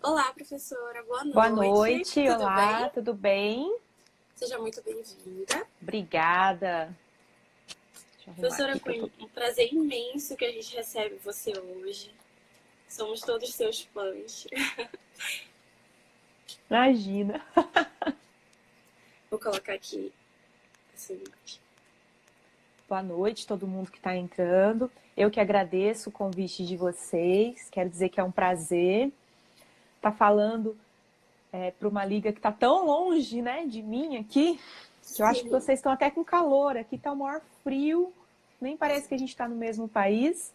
Olá, professora. Boa Boa noite. noite, Tudo olá, bem? tudo bem? Seja muito bem-vinda. Obrigada. Deixa eu arrumar Professora, aqui que eu foi tô... um prazer imenso que a gente recebe você hoje. Somos todos seus fãs. Imagina. Vou colocar aqui assim. Boa noite, todo mundo que está entrando. Eu que agradeço o convite de vocês. Quero dizer que é um prazer estar falando para uma liga que está tão longe, né, de mim aqui, que eu acho que Sim. vocês estão até com calor. Aqui está o maior frio, nem parece que a gente está no mesmo país.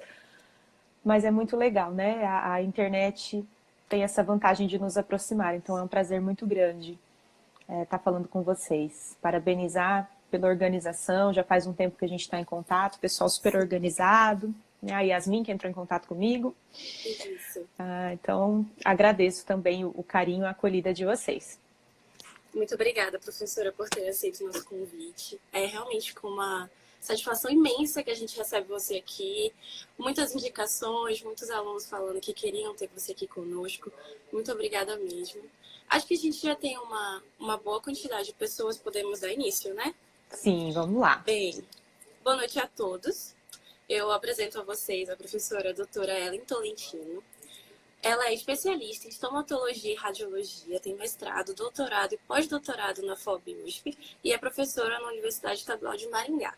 Mas é muito legal, né? A internet tem essa vantagem de nos aproximar, então é um prazer muito grande estar falando com vocês. Parabenizar pela organização, já faz um tempo que a gente está em contato, pessoal super organizado, né? A Yasmin que entrou em contato comigo. Isso. Então, agradeço também o carinho e a acolhida de vocês. Muito obrigada, professora, por ter aceito o nosso convite. É realmente com uma satisfação imensa que a gente recebe você aqui. Muitas indicações, muitos alunos falando que queriam ter você aqui conosco. Muito obrigada mesmo. Acho que a gente já tem uma boa quantidade de pessoas, podemos dar início, né? Sim, vamos lá. Bem, boa noite a todos. Eu apresento a vocês a professora doutora Ellen Tolentino. Ela é especialista em estomatologia e radiologia, tem mestrado, doutorado e pós-doutorado na FOB-USP e é professora na Universidade Estadual de Maringá.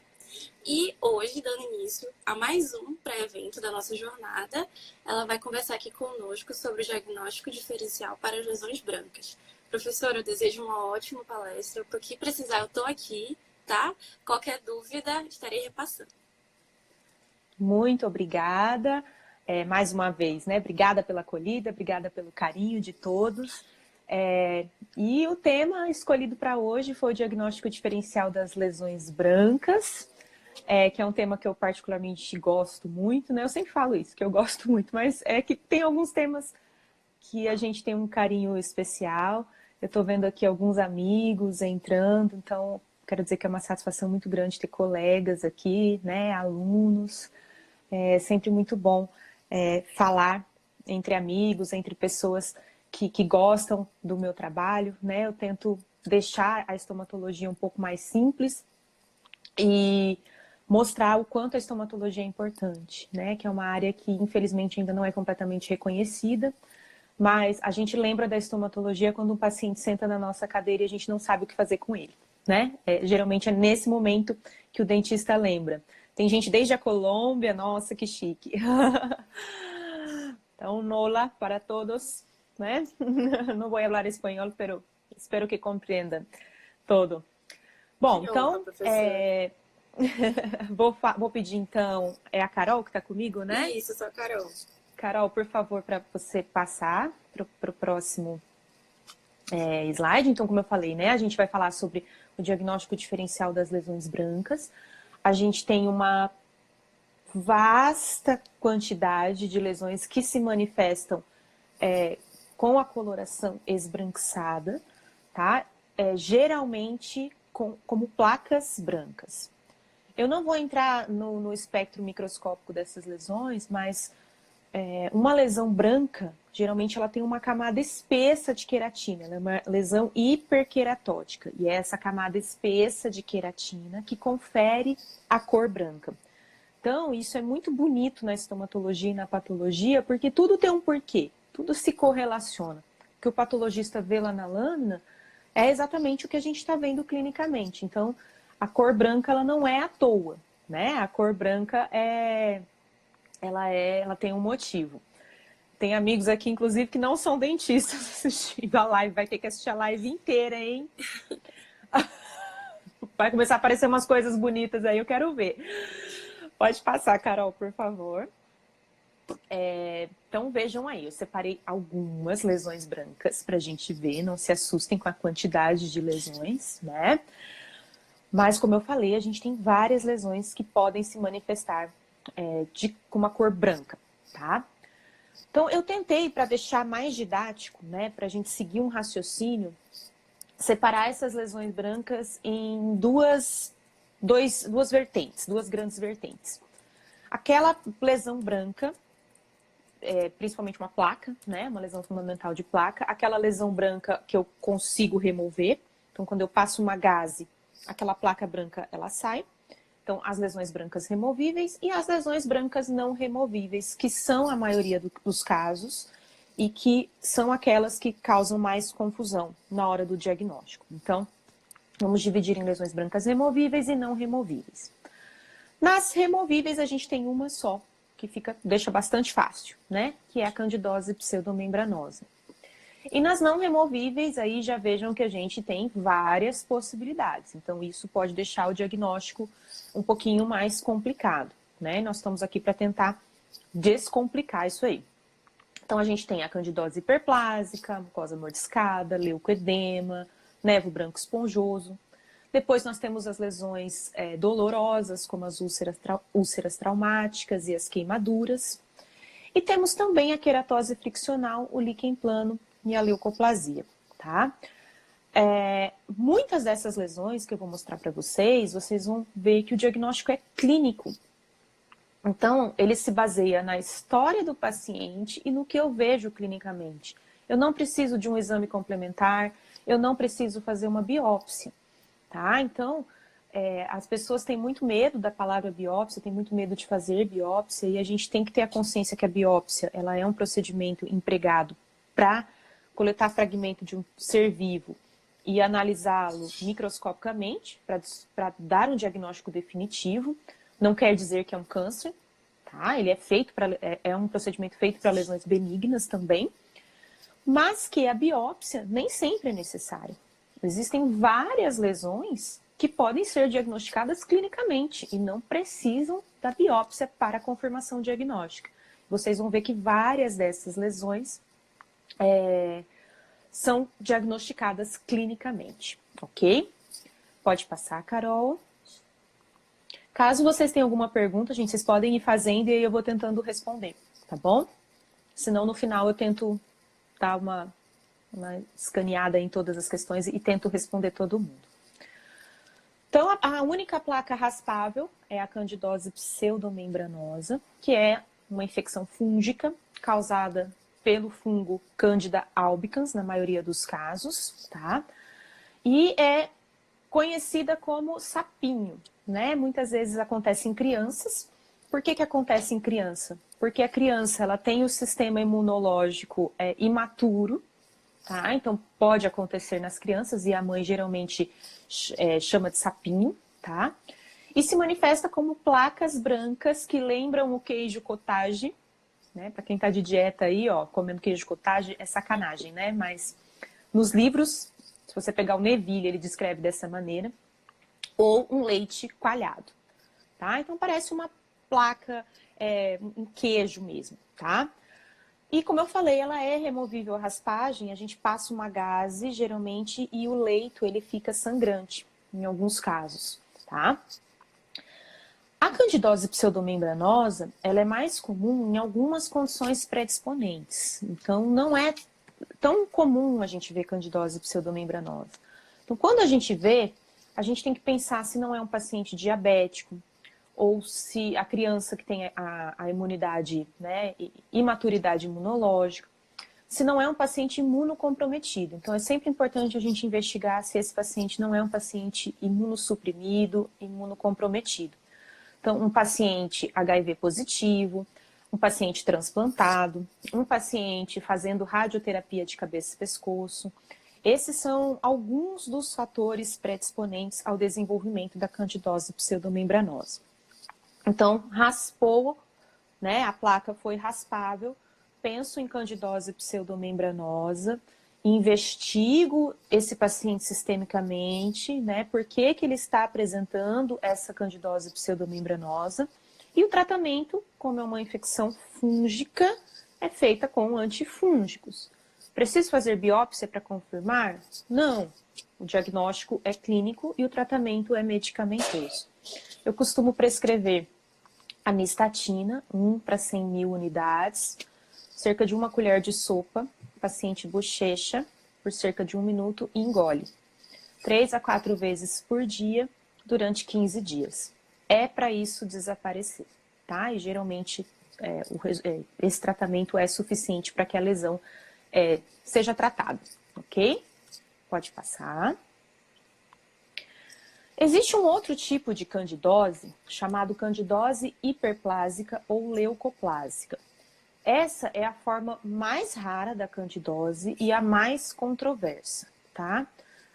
E hoje, dando início a mais um pré-evento da nossa jornada, ela vai conversar aqui conosco sobre o diagnóstico diferencial para as lesões brancas. Professora, eu desejo uma ótima palestra. Por que precisar, eu estou aqui, tá? Qualquer dúvida, estarei repassando. Muito obrigada, mais uma vez, né? Obrigada pela acolhida, obrigada pelo carinho de todos. E o tema escolhido para hoje foi o diagnóstico diferencial das lesões brancas, que é um tema que eu particularmente gosto muito, né? Eu sempre falo isso, que eu gosto muito, mas é que tem alguns temas que a gente tem um carinho especial. Eu estou vendo aqui alguns amigos entrando, então quero dizer que é uma satisfação muito grande ter colegas aqui, né? Alunos. É sempre muito bom falar entre amigos, entre pessoas que gostam do meu trabalho, né? Eu tento deixar a estomatologia um pouco mais simples e mostrar o quanto a estomatologia é importante, né? Que é uma área que, infelizmente, ainda não é completamente reconhecida, mas a gente lembra da estomatologia quando um paciente senta na nossa cadeira e a gente não sabe o que fazer com ele, né? Geralmente é nesse momento que o dentista lembra. Tem gente desde a Colômbia, nossa, que chique. Então, hola para todos, né? Não vou falar espanhol, pero espero que compreendam todo. Bom, Que honra, então, professora. vou pedir então, é a Carol que está comigo, né? Isso, sou a Carol. Carol, por favor, para você passar para o próximo slide. Então, como eu falei, né? A gente vai falar sobre o diagnóstico diferencial das lesões brancas. A gente tem uma vasta quantidade de lesões que se manifestam com a coloração esbranquiçada, tá? Geralmente como placas brancas. Eu não vou entrar no espectro microscópico dessas lesões, mas uma lesão branca, geralmente ela tem uma camada espessa de queratina, ela é uma lesão hiperqueratótica, e é essa camada espessa de queratina que confere a cor branca. Então, isso é muito bonito na estomatologia e na patologia, porque tudo tem um porquê, tudo se correlaciona. O que o patologista vê lá na lâmina é exatamente o que a gente está vendo clinicamente. Então, a cor branca ela não é à toa, né? A cor branca ela tem um motivo. Tem amigos aqui, inclusive, que não são dentistas assistindo a live. Vai ter que assistir a live inteira, hein? Vai começar a aparecer umas coisas bonitas aí, eu quero ver. Pode passar, Carol, por favor. Então, vejam aí, eu separei algumas lesões brancas pra gente ver, não se assustem com a quantidade de lesões, né? Mas, como eu falei, a gente tem várias lesões que podem se manifestar com uma cor branca, tá? Então, eu tentei, para deixar mais didático, né, para a gente seguir um raciocínio, separar essas lesões brancas em duas vertentes, duas grandes vertentes. Aquela lesão branca principalmente uma placa, né? Uma lesão fundamental de placa. Aquela lesão branca que eu consigo remover. Então, quando eu passo uma gaze, aquela placa branca, ela sai. Então, as lesões brancas removíveis e as lesões brancas não removíveis, que são a maioria dos casos e que são aquelas que causam mais confusão na hora do diagnóstico. Então, vamos dividir em lesões brancas removíveis e não removíveis. Nas removíveis, a gente tem uma só, que deixa bastante fácil, né? Que é a candidose pseudomembranosa. E nas não removíveis, aí já vejam que a gente tem várias possibilidades. Então, isso pode deixar o diagnóstico um pouquinho mais complicado, né? Nós estamos aqui para tentar descomplicar isso aí. Então, a gente tem a candidose hiperplásica, mucosa mordiscada, leucoedema, nevo branco esponjoso. Depois nós temos as lesões dolorosas, como as úlceras traumáticas e as queimaduras. E temos também a queratose friccional, o líquen plano e a leucoplasia, tá? Muitas dessas lesões que eu vou mostrar para vocês vão ver que o diagnóstico é clínico. Então, ele se baseia na história do paciente e no que eu vejo clinicamente. Eu não preciso de um exame complementar, eu não preciso fazer uma biópsia. Tá? Então, as pessoas têm muito medo da palavra biópsia, têm muito medo de fazer biópsia, e a gente tem que ter a consciência que a biópsia ela é um procedimento empregado para coletar fragmento de um ser vivo e analisá-lo microscopicamente para dar um diagnóstico definitivo. Não quer dizer que é um câncer, tá? Ele é um procedimento feito para lesões benignas também, mas que a biópsia nem sempre é necessária. Existem várias lesões que podem ser diagnosticadas clinicamente e não precisam da biópsia para a confirmação diagnóstica. Vocês vão ver que várias dessas lesões são diagnosticadas clinicamente, ok? Pode passar, Carol. Caso vocês tenham alguma pergunta, gente, vocês podem ir fazendo e aí eu vou tentando responder, tá bom? Senão, no final, eu tento dar uma escaneada em todas as questões e tento responder todo mundo. Então, a única placa raspável é a candidose pseudomembranosa, que é uma infecção fúngica causada pelo fungo Candida albicans, na maioria dos casos, tá? E é conhecida como sapinho, né? Muitas vezes acontece em crianças. Por que acontece em criança? Porque a criança ela tem o sistema imunológico imaturo, tá? Então, pode acontecer nas crianças e a mãe geralmente chama de sapinho, tá? E se manifesta como placas brancas que lembram o queijo cottage, né? Para quem tá de dieta aí, ó, comendo queijo cottage é sacanagem, né? Mas nos livros, se você pegar o Neville, ele descreve dessa maneira. Ou um leite coalhado, tá? Então, parece uma placa, um queijo mesmo, tá? E como eu falei, ela é removível a raspagem, a gente passa uma gaze, geralmente, e o leito, ele fica sangrante, em alguns casos, tá? A candidose pseudomembranosa, ela é mais comum em algumas condições predisponentes. Então, não é tão comum a gente ver candidose pseudomembranosa. Então, quando a gente vê, a gente tem que pensar se não é um paciente diabético, ou se a criança que tem a imunidade, né, imaturidade imunológica, se não é um paciente imunocomprometido. Então, é sempre importante a gente investigar se esse paciente não é um paciente imunossuprimido, imunocomprometido. Então, um paciente HIV positivo, um paciente transplantado, um paciente fazendo radioterapia de cabeça e pescoço. Esses são alguns dos fatores predisponentes ao desenvolvimento da candidose pseudomembranosa. Então, raspou, né, a placa foi raspável, penso em candidose pseudomembranosa, investigo esse paciente sistemicamente, né, por que ele está apresentando essa candidose pseudomembranosa, e o tratamento, como é uma infecção fúngica, é feita com antifúngicos. Preciso fazer biópsia para confirmar? Não. O diagnóstico é clínico e o tratamento é medicamentoso. Eu costumo prescrever anistatina, 1 para 100 mil unidades, cerca de 1 colher de sopa, o paciente bochecha por cerca de 1 minuto e engole. 3 a 4 vezes por dia, durante 15 dias. É para isso desaparecer, tá? E geralmente esse tratamento é suficiente para que a lesão seja tratada, ok? Pode passar. Existe um outro tipo de candidose, chamado candidose hiperplásica ou leucoplásica. Essa é a forma mais rara da candidose e a mais controversa, tá?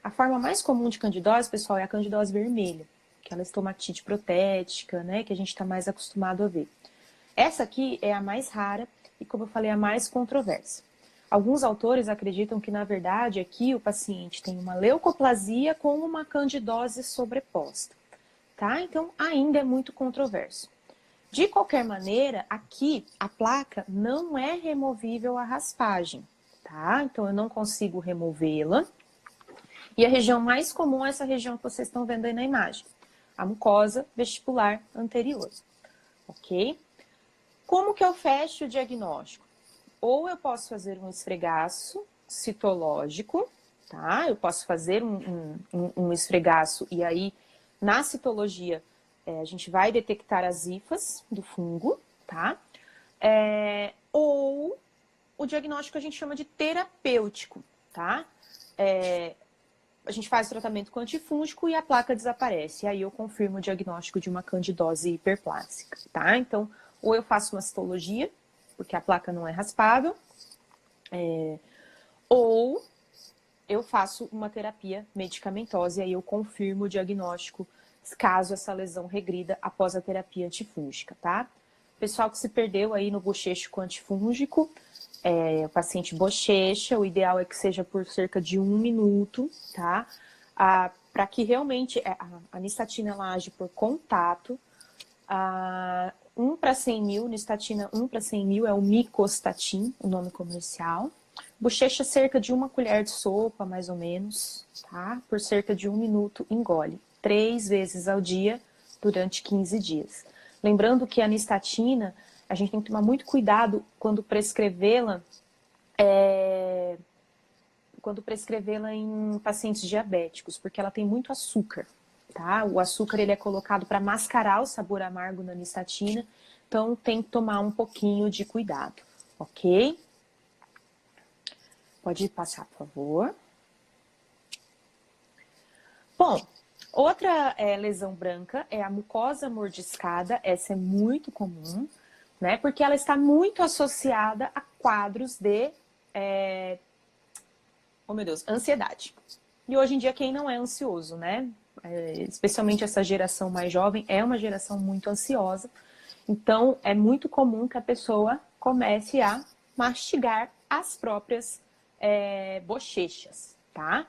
A forma mais comum de candidose, pessoal, é a candidose vermelha, aquela estomatite protética, né, que a gente está mais acostumado a ver. Essa aqui é a mais rara e, como eu falei, a mais controversa. Alguns autores acreditam que, na verdade, aqui o paciente tem uma leucoplasia com uma candidose sobreposta, tá? Então, ainda é muito controverso. De qualquer maneira, aqui a placa não é removível à raspagem, tá? Então, eu não consigo removê-la. E a região mais comum é essa região que vocês estão vendo aí na imagem, a mucosa vestibular anterior, ok? Como que eu fecho o diagnóstico? Ou eu posso fazer um esfregaço citológico, tá? Eu posso fazer um esfregaço e aí, na citologia, a gente vai detectar as hifas do fungo, tá? Ou o diagnóstico a gente chama de terapêutico, tá? A gente faz o tratamento com antifúngico e a placa desaparece. E aí eu confirmo o diagnóstico de uma candidose hiperplásica, tá? Então, ou eu faço uma citologia, porque a placa não é raspável, ou eu faço uma terapia medicamentosa e aí eu confirmo o diagnóstico caso essa lesão regrida após a terapia antifúngica, tá? Pessoal que se perdeu aí no bochecho com antifúngico, o paciente bochecha, o ideal é que seja por cerca de 1 minuto, tá? Para que realmente a nistatina ela age por contato. 1 para 100 mil, nistatina 1 para 100 mil é o micostatin, o nome comercial. Bochecha cerca de 1 colher de sopa, mais ou menos, tá? Por cerca de 1 minuto, engole. 3 vezes ao dia, durante 15 dias. Lembrando que a nistatina, a gente tem que tomar muito cuidado quando prescrevê-la em pacientes diabéticos, porque ela tem muito açúcar, tá? O açúcar ele é colocado para mascarar o sabor amargo na nistatina, então tem que tomar um pouquinho de cuidado, ok? Pode passar, por favor. Bom, outra lesão branca é a mucosa mordiscada, essa é muito comum, né? Porque ela está muito associada a quadros de, ansiedade. E hoje em dia quem não é ansioso, né? Especialmente essa geração mais jovem, é uma geração muito ansiosa. Então, é muito comum que a pessoa comece a mastigar as próprias bochechas, tá?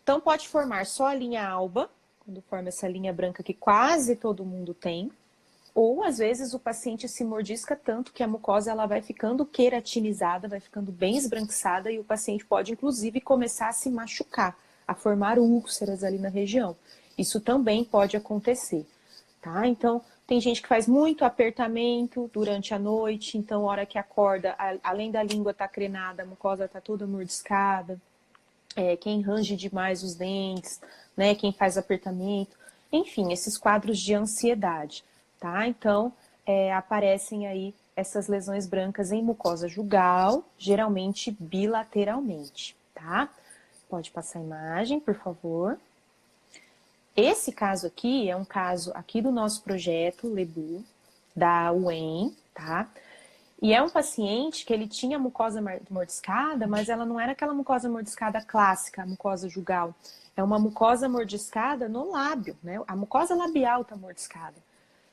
Então, pode formar só a linha alba, quando forma essa linha branca que quase todo mundo tem, ou às vezes o paciente se mordisca tanto que a mucosa ela vai ficando queratinizada, vai ficando bem esbranquiçada e o paciente pode inclusive começar a se machucar, a formar úlceras ali na região. Isso também pode acontecer, tá? Então, tem gente que faz muito apertamento durante a noite, então a hora que acorda, além da língua estar crenada, a mucosa está toda mordiscada. Quem range demais os dentes, né? Quem faz apertamento, enfim, esses quadros de ansiedade, tá? Então, aparecem aí essas lesões brancas em mucosa jugal, geralmente bilateralmente, tá? Pode passar a imagem, por favor. Esse caso aqui é um caso aqui do nosso projeto Lebu, da UEM, tá? E é um paciente que ele tinha mucosa mordiscada, mas ela não era aquela mucosa mordiscada clássica, a mucosa jugal. É uma mucosa mordiscada no lábio, né? A mucosa labial está mordiscada.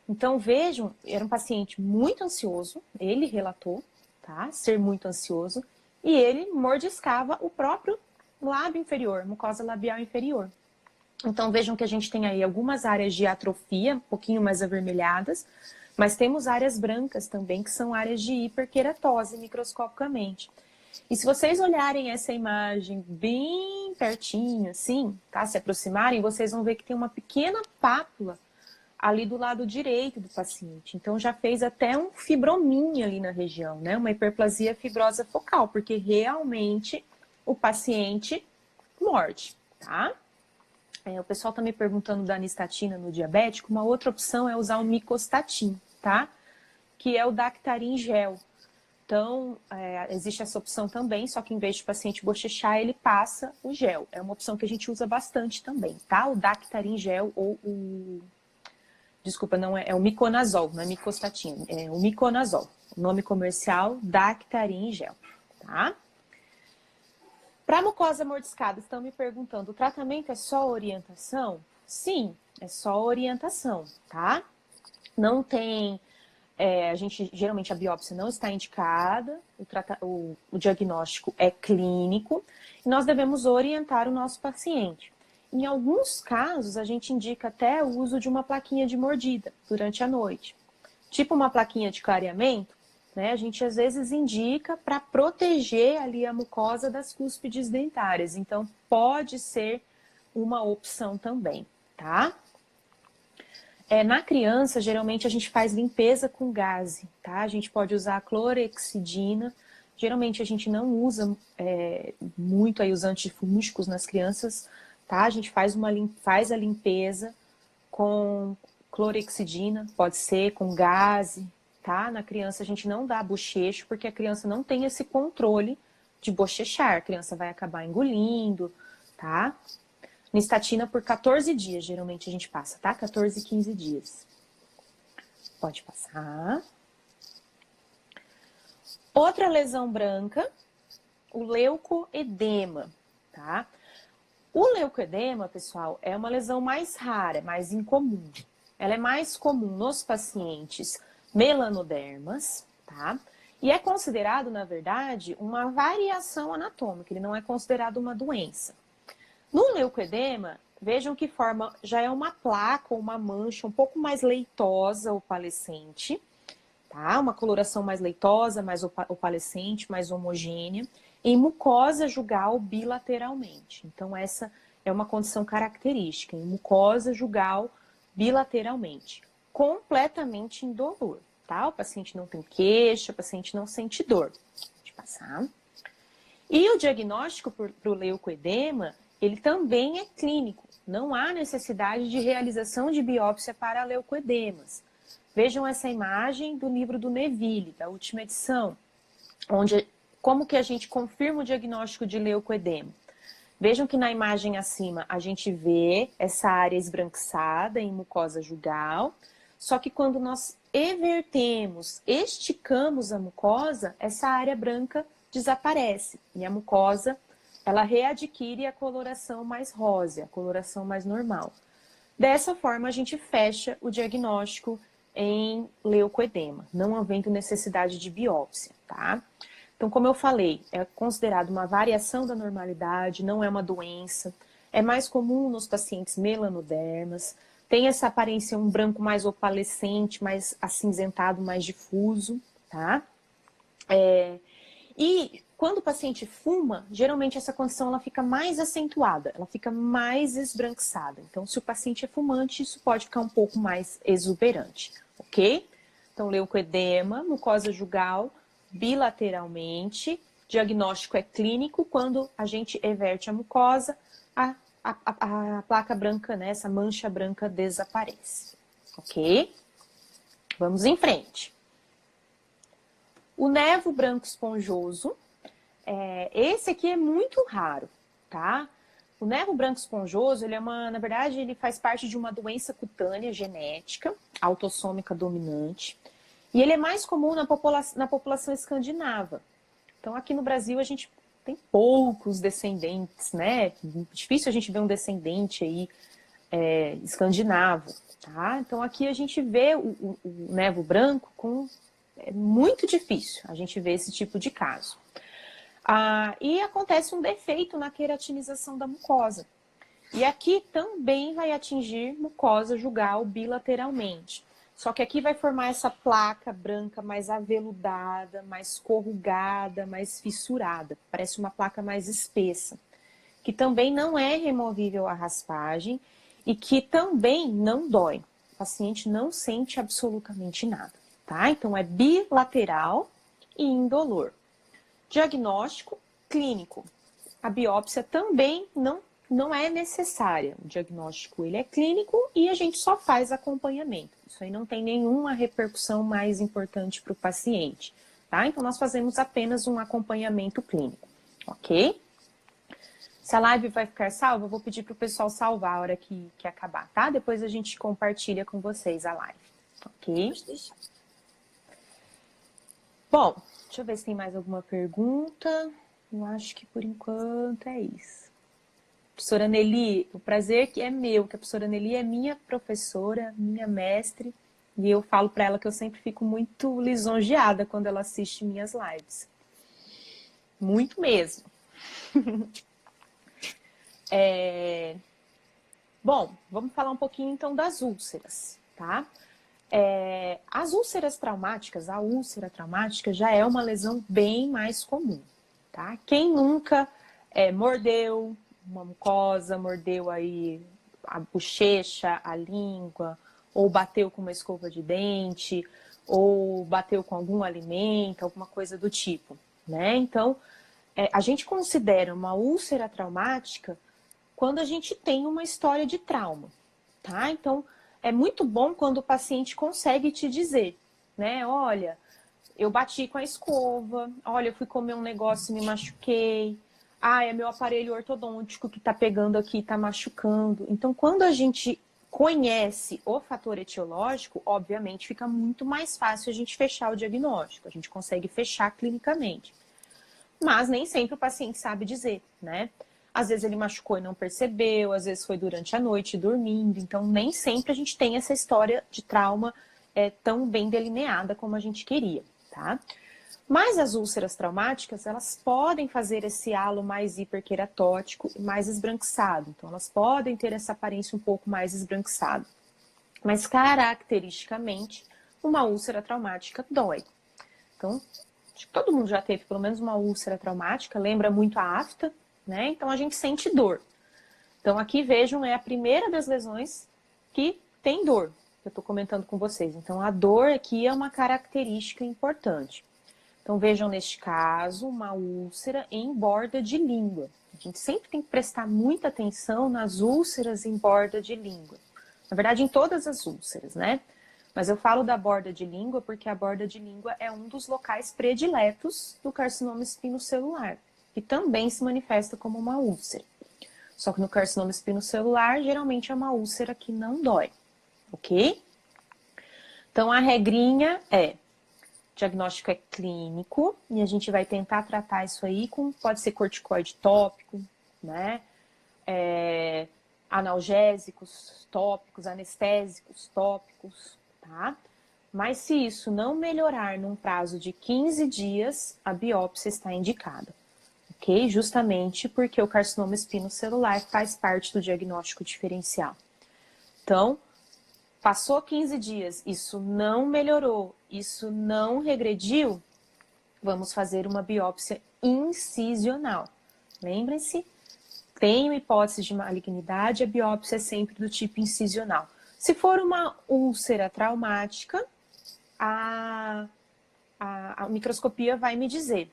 Então, vejam, era um paciente muito ansioso, ele relatou, tá? Ser muito ansioso, e ele mordiscava o próprio lábio inferior, mucosa labial inferior. Então, vejam que a gente tem aí algumas áreas de atrofia, um pouquinho mais avermelhadas, mas temos áreas brancas também, que são áreas de hiperqueratose microscopicamente. E se vocês olharem essa imagem bem pertinho, assim, tá? Se aproximarem, vocês vão ver que tem uma pequena pápula ali do lado direito do paciente. Então, já fez até um fibrominha ali na região, né? Uma hiperplasia fibrosa focal, porque realmente o paciente morde, tá? O pessoal tá me perguntando da nistatina no diabético. Uma outra opção é usar o micostatin, tá? que é o Dactarin gel. Então, existe essa opção também, só que em vez de o paciente bochechar, ele passa o gel. É uma opção que a gente usa bastante também, tá? O Dactarin gel ou o... Desculpa, não é o Miconazol, não é micostatina, é o Miconazol. O nome comercial, Dactarin gel, tá? Para mucosa mordiscada, estão me perguntando, o tratamento é só orientação? Sim, é só orientação, tá? Não tem... geralmente a biópsia não está indicada, o diagnóstico é clínico, e nós devemos orientar o nosso paciente. Em alguns casos, a gente indica até o uso de uma plaquinha de mordida durante a noite. Tipo uma plaquinha de clareamento, né? A gente às vezes indica para proteger ali a mucosa das cúspides dentárias. Então, pode ser uma opção também, tá? Na criança, geralmente a gente faz limpeza com gaze, tá? A gente pode usar a clorexidina. Geralmente a gente não usa muito aí os antifúngicos nas crianças, tá? A gente faz a limpeza com clorexidina, pode ser com gaze, tá? Na criança a gente não dá bochecho, porque a criança não tem esse controle de bochechar. A criança vai acabar engolindo, tá? Nistatina por 14 dias, geralmente a gente passa, tá? 14, 15 dias. Pode passar. Outra lesão branca, o leucoedema, tá? O leucoedema, pessoal, é uma lesão mais rara, mais incomum. Ela é mais comum nos pacientes melanodermas, tá? E é considerado, na verdade, uma variação anatômica, ele não é considerado uma doença. No leucoedema, vejam que forma já é uma placa ou uma mancha um pouco mais leitosa, opalescente, tá? Uma coloração mais leitosa, mais opalescente, mais homogênea, em mucosa jugal bilateralmente. Então, essa é uma condição característica, em mucosa jugal bilateralmente, completamente indolor, tá? O paciente não tem queixa, o paciente não sente dor. Pode passar. E o diagnóstico para o leucoedema, ele também é clínico. Não há necessidade de realização de biópsia para leucoedemas. Vejam essa imagem do livro do Neville, da última edição, onde como que a gente confirma o diagnóstico de leucoedema. Vejam que na imagem acima a gente vê essa área esbranquiçada em mucosa jugal, só que quando nós evertemos, esticamos a mucosa, essa área branca desaparece e a mucosa ela readquire a coloração mais rosa, a coloração mais normal. Dessa forma, a gente fecha o diagnóstico em leucoedema, não havendo necessidade de biópsia, tá? Então, como eu falei, é considerado uma variação da normalidade, não é uma doença, é mais comum nos pacientes melanodermas, tem essa aparência um branco mais opalescente, mais acinzentado, mais difuso, tá? E quando o paciente fuma, geralmente essa condição ela fica mais acentuada, ela fica mais esbranquiçada. Então, se o paciente é fumante, isso pode ficar um pouco mais exuberante, ok? Então, leucoedema, mucosa jugal, bilateralmente, diagnóstico é clínico, quando a gente everte a mucosa, a placa branca, né, essa mancha branca desaparece, ok? Vamos em frente. O nevo branco esponjoso, esse aqui é muito raro, tá? O nevo branco esponjoso, ele é na verdade, ele faz parte de uma doença cutânea genética, autossômica dominante, e ele é mais comum na população escandinava. Então, aqui no Brasil, a gente tem poucos descendentes, né? Difícil a gente ver um descendente aí escandinavo, tá? Então, aqui a gente vê o nevo branco é muito difícil a gente ver esse tipo de caso. E acontece um defeito na queratinização da mucosa. E aqui também vai atingir mucosa jugal bilateralmente. Só que aqui vai formar essa placa branca mais aveludada, mais corrugada, mais fissurada. Parece uma placa mais espessa. Que também não é removível a raspagem e que também não dói. O paciente não sente absolutamente nada, tá? Então é bilateral e indolor. Diagnóstico clínico. A biópsia também não não é necessária. O diagnóstico ele é clínico e a gente só faz acompanhamento. Isso aí não tem nenhuma repercussão mais importante para o paciente, tá? Então, nós fazemos apenas um acompanhamento clínico, ok? Se a live vai ficar salva, eu vou pedir para o pessoal salvar a hora que acabar, tá? Depois a gente compartilha com vocês a live, ok? Pode deixar. Bom, deixa eu ver se tem mais alguma pergunta. Eu acho que por enquanto é isso. Professora Nelly, o prazer que é meu, que a professora Nelly é minha professora, minha mestre, e eu falo para ela que eu sempre fico muito lisonjeada quando ela assiste minhas lives. Muito mesmo. Bom, vamos falar um pouquinho então das úlceras, tá? As úlceras traumáticas, a úlcera traumática já é uma lesão bem mais comum, tá? Quem nunca mordeu uma mucosa, mordeu aí a bochecha, a língua, ou bateu com uma escova de dente, ou bateu com algum alimento, alguma coisa do tipo, né? Então, a gente considera uma úlcera traumática quando a gente tem uma história de trauma, tá? Então, é muito bom quando o paciente consegue te dizer, né? Olha, eu bati com a escova, olha, eu fui comer um negócio e me machuquei, é meu aparelho ortodôntico que tá pegando aqui, tá machucando. Então, quando a gente conhece o fator etiológico, obviamente fica muito mais fácil a gente fechar o diagnóstico, a gente consegue fechar clinicamente. Mas nem sempre o paciente sabe dizer, né? Às vezes ele machucou e não percebeu, às vezes foi durante a noite dormindo, então nem sempre a gente tem essa história de trauma tão bem delineada como a gente queria, tá? Mas as úlceras traumáticas, elas podem fazer esse halo mais hiperqueratótico e mais esbranquiçado, então elas podem ter essa aparência um pouco mais esbranquiçada. Mas caracteristicamente, uma úlcera traumática dói. Então, acho que todo mundo já teve pelo menos uma úlcera traumática, lembra muito a afta, né? Então a gente sente dor. Então aqui vejam, é a primeira das lesões que tem dor, que eu estou comentando com vocês. Então a dor aqui é uma característica importante. Então vejam neste caso uma úlcera em borda de língua. A gente sempre tem que prestar muita atenção nas úlceras em borda de língua. Na verdade, em todas as úlceras, né? Mas eu falo da borda de língua porque a borda de língua é um dos locais prediletos do carcinoma espinocelular, que também se manifesta como uma úlcera. Só que no carcinoma espinocelular, geralmente é uma úlcera que não dói, ok? Então, a regrinha o diagnóstico é clínico e a gente vai tentar tratar isso aí com, pode ser corticoide tópico, né? Analgésicos tópicos, anestésicos tópicos, tá? Mas se isso não melhorar num prazo de 15 dias, a biópsia está indicada. Ok? Justamente porque o carcinoma espinocelular faz parte do diagnóstico diferencial. Então, passou 15 dias, isso não melhorou, isso não regrediu, vamos fazer uma biópsia incisional. Lembrem-se, tem uma hipótese de malignidade, a biópsia é sempre do tipo incisional. Se for uma úlcera traumática, a microscopia vai me dizer.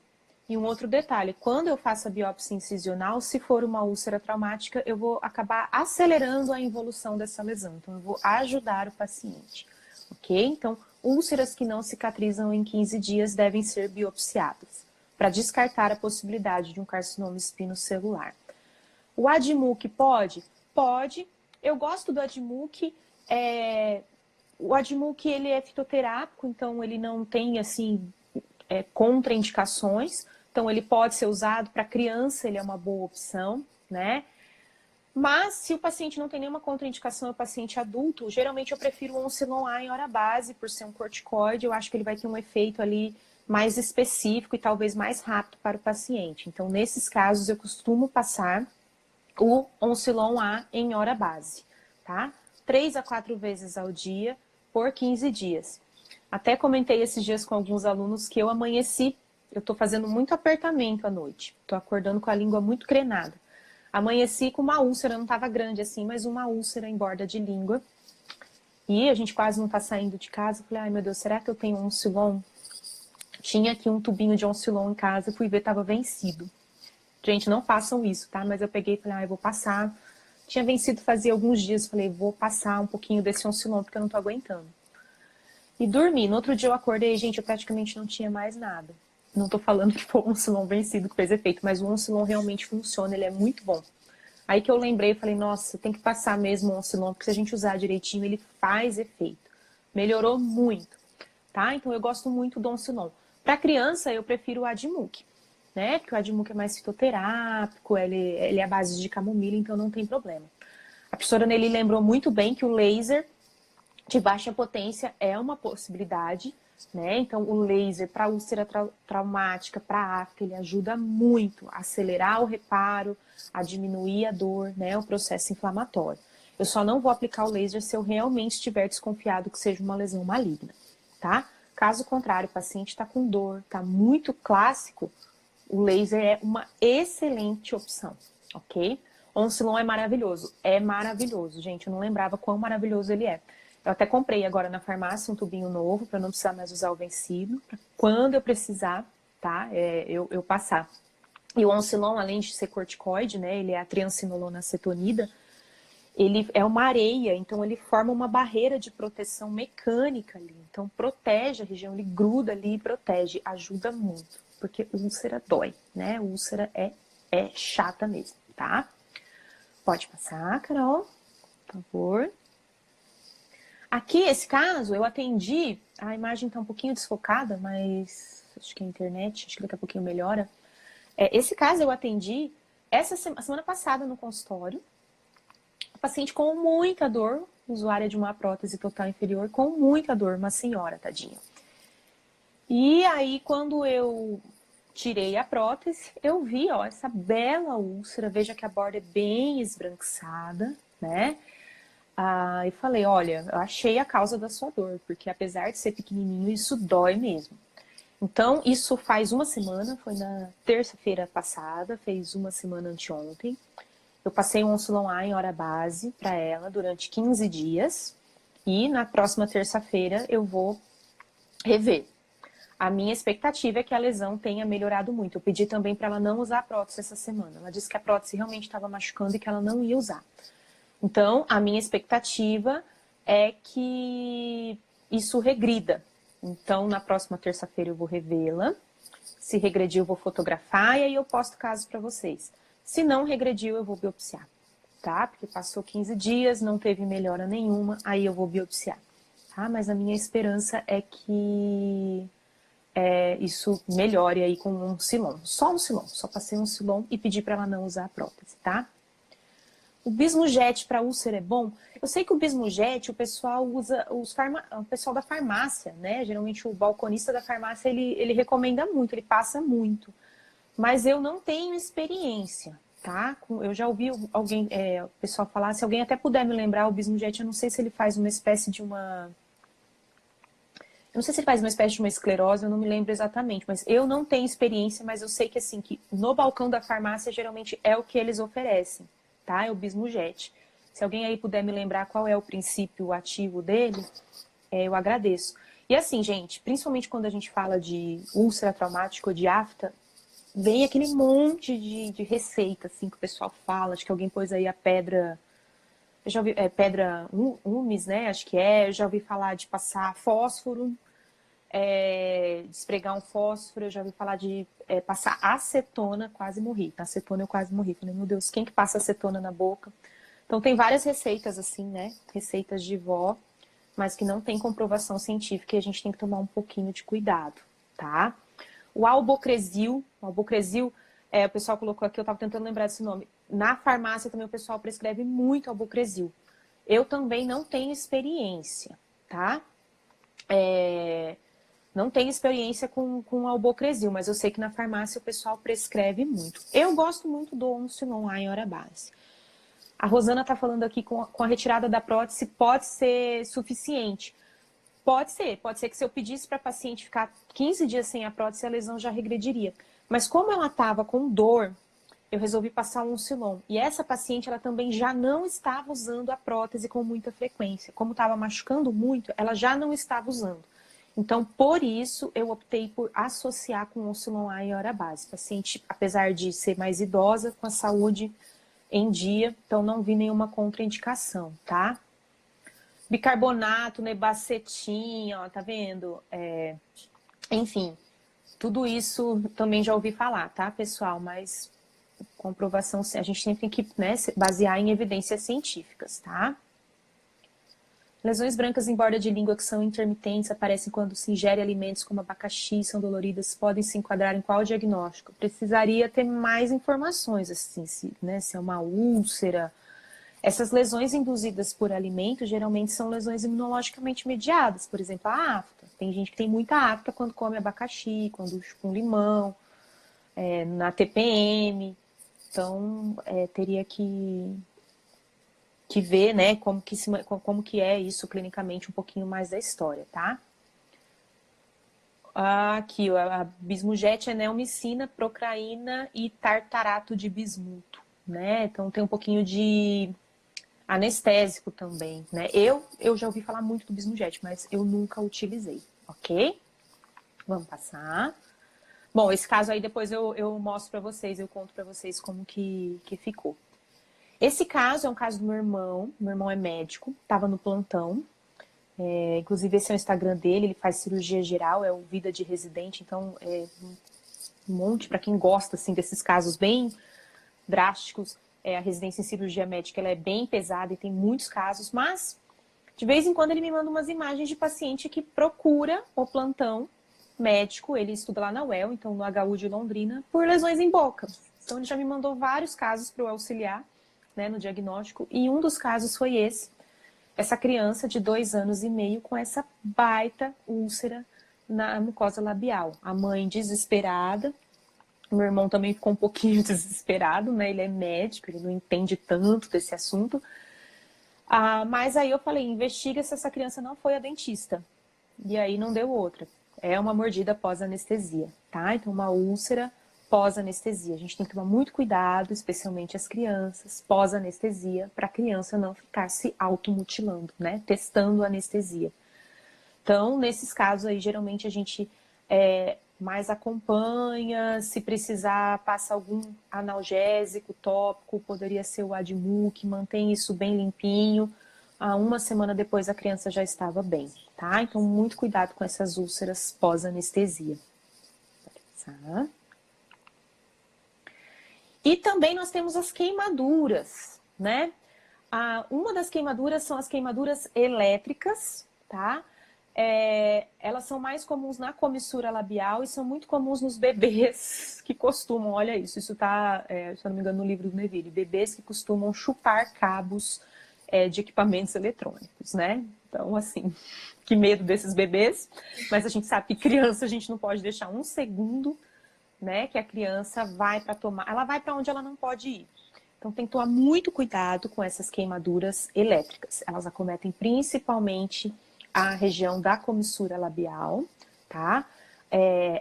E um outro detalhe, quando eu faço a biópsia incisional, se for uma úlcera traumática, eu vou acabar acelerando a involução dessa lesão. Então, eu vou ajudar o paciente, ok? Então, úlceras que não cicatrizam em 15 dias devem ser biopsiadas, para descartar a possibilidade de um carcinoma espinocelular. O Admuc pode? Pode. Eu gosto do Admuc. O Admuc, ele é fitoterápico, então ele não tem, assim, contraindicações. Então, ele pode ser usado para criança, ele é uma boa opção, né? Mas, se o paciente não tem nenhuma contraindicação, é o paciente adulto, geralmente eu prefiro o Oncilon A em hora base, por ser um corticoide, eu acho que ele vai ter um efeito ali mais específico e talvez mais rápido para o paciente. Então, nesses casos, eu costumo passar o Oncilon A em hora base, tá? 3 a 4 vezes ao dia, por 15 dias. Até comentei esses dias com alguns alunos que eu amanheci, eu tô fazendo muito apertamento à noite, tô acordando com a língua muito crenada. Amanheci com uma úlcera, não tava grande assim, mas uma úlcera em borda de língua. E a gente quase não tá saindo de casa, eu falei, ai meu Deus, será que eu tenho Oncilon? Tinha aqui um tubinho de Oncilon em casa, fui ver, tava vencido. Gente, não façam isso, tá? Mas eu peguei e falei, eu vou passar. Tinha vencido fazia alguns dias, falei, vou passar um pouquinho desse Oncilon, porque eu não tô aguentando. E dormi. No outro dia eu acordei, gente, eu praticamente não tinha mais nada. Não tô falando que foi o Oncilon vencido que fez efeito, mas o Oncilon realmente funciona, ele é muito bom. Aí que eu lembrei, falei, nossa, tem que passar mesmo o Oncilon, porque se a gente usar direitinho, ele faz efeito. Melhorou muito, tá? Então eu gosto muito do Oncilon. Para criança, eu prefiro o Admuc, né? Porque o Admuc é mais fitoterápico, ele é à base de camomila, então não tem problema. A professora Nelly lembrou muito bem que o laser de baixa potência é uma possibilidade, né? Então, o laser para úlcera traumática, para afta, ele ajuda muito a acelerar o reparo, a diminuir a dor, né? O processo inflamatório. Eu só não vou aplicar o laser se eu realmente estiver desconfiado que seja uma lesão maligna, tá? Caso contrário, o paciente está com dor, está muito clássico, o laser é uma excelente opção, ok? Oncilon é maravilhoso, gente. Eu não lembrava quão maravilhoso ele é. Eu até comprei agora na farmácia um tubinho novo para não precisar mais usar o vencido, pra quando eu precisar, tá? Eu passar. E o Oncilon, além de ser corticoide, né? Ele é a triancinolona acetonida. Ele é uma areia, então ele forma uma barreira de proteção mecânica ali. Então protege a região, ele gruda ali e protege, ajuda muito. Porque úlcera dói, né? Úlcera é chata mesmo, tá? Pode passar, Carol, por favor. Aqui, esse caso, eu atendi, a imagem tá um pouquinho desfocada, mas acho que a internet, acho que daqui a pouquinho melhora. Esse caso eu atendi semana passada no consultório, paciente com muita dor, usuária de uma prótese total inferior, com muita dor, uma senhora, tadinha. E aí, quando eu tirei a prótese, eu vi, ó, essa bela úlcera, veja que a borda é bem esbranquiçada, né? E falei, olha, eu achei a causa da sua dor, porque apesar de ser pequenininho, isso dói mesmo. Então, isso faz uma semana, foi na terça-feira passada, fez uma semana anteontem. Eu passei um Oncilon A em hora base para ela durante 15 dias e na próxima terça-feira eu vou rever. A minha expectativa é que a lesão tenha melhorado muito. Eu pedi também para ela não usar a prótese essa semana. Ela disse que a prótese realmente estava machucando e que ela não ia usar. Então, a minha expectativa é que isso regrida. Então, na próxima terça-feira eu vou revê-la. Se regredir, eu vou fotografar e aí eu posto caso para vocês. Se não regrediu, eu vou biopsiar, tá? Porque passou 15 dias, não teve melhora nenhuma, aí eu vou biopsiar, tá? Mas a minha esperança é que isso melhore aí com um Oncilon. Só um Oncilon, só passei um Oncilon e pedi para ela não usar a prótese, tá? O Bismujet para úlcera é bom? Eu sei que o Bismujet, o pessoal usa, o pessoal da farmácia, né? Geralmente o balconista da farmácia, ele recomenda muito, ele passa muito. Mas eu não tenho experiência, tá? Eu já ouvi alguém, o pessoal falar, se alguém até puder me lembrar, o Bismujet, eu não sei se ele faz uma espécie de uma... Eu não sei se ele faz uma espécie de uma esclerose, eu não me lembro exatamente, mas eu não tenho experiência, mas eu sei que assim, que no balcão da farmácia geralmente é o que eles oferecem. Tá? É o Bismujet. Se alguém aí puder me lembrar qual é o princípio ativo dele, eu agradeço. E assim, gente, principalmente quando a gente fala de úlcera traumática ou de afta, vem aquele monte de receita, assim, que o pessoal fala. Acho que alguém pôs aí a pedra... Eu já ouvi, pedra Umis, né? Acho que é. Eu já ouvi falar de passar fósforo, de esfregar um fósforo. Eu já ouvi falar de passar acetona, quase morri. Na acetona eu quase morri. Falei, meu Deus, quem que passa acetona na boca? Então tem várias receitas assim, né? Receitas de vó, mas que não tem comprovação científica e a gente tem que tomar um pouquinho de cuidado, tá? O Albocresil, o pessoal colocou aqui, eu tava tentando lembrar desse nome. Na farmácia também o pessoal prescreve muito Albocresil. Eu também não tenho experiência, tá? Não tenho experiência com Albocresil, mas eu sei que na farmácia o pessoal prescreve muito. Eu gosto muito do Oncilon A em hora base. A Rosana está falando aqui com a retirada da prótese pode ser suficiente. Pode ser que se eu pedisse para a paciente ficar 15 dias sem a prótese, a lesão já regrediria. Mas como ela estava com dor, eu resolvi passar um Oncilon. E essa paciente, ela também já não estava usando a prótese com muita frequência. Como estava machucando muito, ela já não estava usando. Então, por isso, eu optei por associar com o Sulon A em hora base. Paciente, apesar de ser mais idosa, com a saúde em dia, então não vi nenhuma contraindicação, tá? Bicarbonato, nebacetim, ó, tá vendo? Enfim, tudo isso também já ouvi falar, tá, pessoal? Mas comprovação, a gente sempre tem que, né, se basear em evidências científicas, tá? Lesões brancas em borda de língua que são intermitentes aparecem quando se ingere alimentos como abacaxi, são doloridas, podem se enquadrar em qual diagnóstico? Precisaria ter mais informações, assim, se é uma úlcera. Essas lesões induzidas por alimento geralmente são lesões imunologicamente mediadas, por exemplo, a afta. Tem gente que tem muita afta quando come abacaxi, quando com limão, na TPM. Então, teria que ver, né, como que é isso clinicamente, um pouquinho mais da história, tá? Aqui, a bismugete é neomicina, procraína e tartarato de bismuto, né? Então tem um pouquinho de anestésico também, né? Eu já ouvi falar muito do bismugete, mas eu nunca utilizei, ok? Vamos passar. Bom, esse caso aí depois eu mostro pra vocês, eu conto pra vocês como que ficou. Esse caso é um caso do meu irmão é médico, estava no plantão, inclusive esse é o Instagram dele, ele faz cirurgia geral, é o Vida de Residente, então um monte, para quem gosta assim, desses casos bem drásticos, a residência em cirurgia médica ela é bem pesada e tem muitos casos, mas de vez em quando ele me manda umas imagens de paciente que procura o plantão médico, ele estuda lá na UEL, então no HU de Londrina, por lesões em boca. Então ele já me mandou vários casos para eu auxiliar, né, no diagnóstico, e um dos casos foi essa criança de 2 anos e meio com essa baita úlcera na mucosa labial. A mãe desesperada, o meu irmão também ficou um pouquinho desesperado, né, ele é médico, ele não entende tanto desse assunto, mas aí eu falei, investiga se essa criança não foi a dentista, e aí não deu outra. É uma mordida pós-anestesia, tá? Então uma úlcera pós-anestesia. A gente tem que tomar muito cuidado, especialmente as crianças, pós-anestesia, para a criança não ficar se automutilando, né? Testando a anestesia. Então, nesses casos aí, geralmente a gente mais acompanha, se precisar, passa algum analgésico tópico, poderia ser o Admuc, mantém isso bem limpinho. Uma semana depois a criança já estava bem, tá? Então, muito cuidado com essas úlceras pós-anestesia. Tá? E também nós temos as queimaduras, né? Uma das queimaduras são as queimaduras elétricas, tá? Elas são mais comuns na comissura labial e são muito comuns nos bebês que costumam, olha isso tá, se eu não me engano, no livro do Neville, bebês que costumam chupar cabos de equipamentos eletrônicos, né? Então, assim, que medo desses bebês, mas a gente sabe que criança a gente não pode deixar um segundo, né, que a criança vai para tomar, ela vai para onde ela não pode ir. Então tem que tomar muito cuidado com essas queimaduras elétricas. Elas acometem principalmente a região da comissura labial, tá?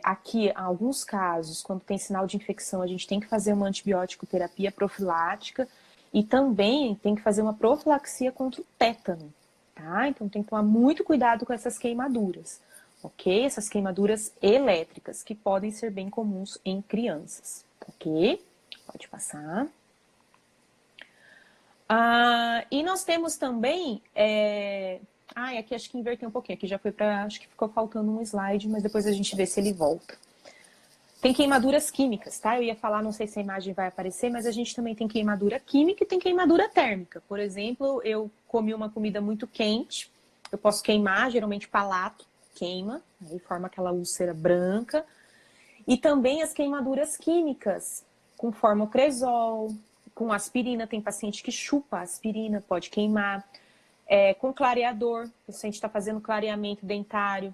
Aqui, em alguns casos, quando tem sinal de infecção, a gente tem que fazer uma antibiótico terapia profilática e também tem que fazer uma profilaxia contra o tétano, tá? Então tem que tomar muito cuidado com essas queimaduras, ok? Essas queimaduras elétricas, que podem ser bem comuns em crianças, ok? Pode passar. E nós temos também... aqui acho que inverteu um pouquinho, aqui já foi para... Acho que ficou faltando um slide, mas depois a gente vê se ele volta. Tem queimaduras químicas, tá? Eu ia falar, não sei se a imagem vai aparecer, mas a gente também tem queimadura química e tem queimadura térmica. Por exemplo, eu comi uma comida muito quente, eu posso queimar, geralmente palato, queima, aí forma aquela úlcera branca. E também as queimaduras químicas, com formocresol, com aspirina, tem paciente que chupa aspirina, pode queimar. Com clareador, o paciente está fazendo clareamento dentário,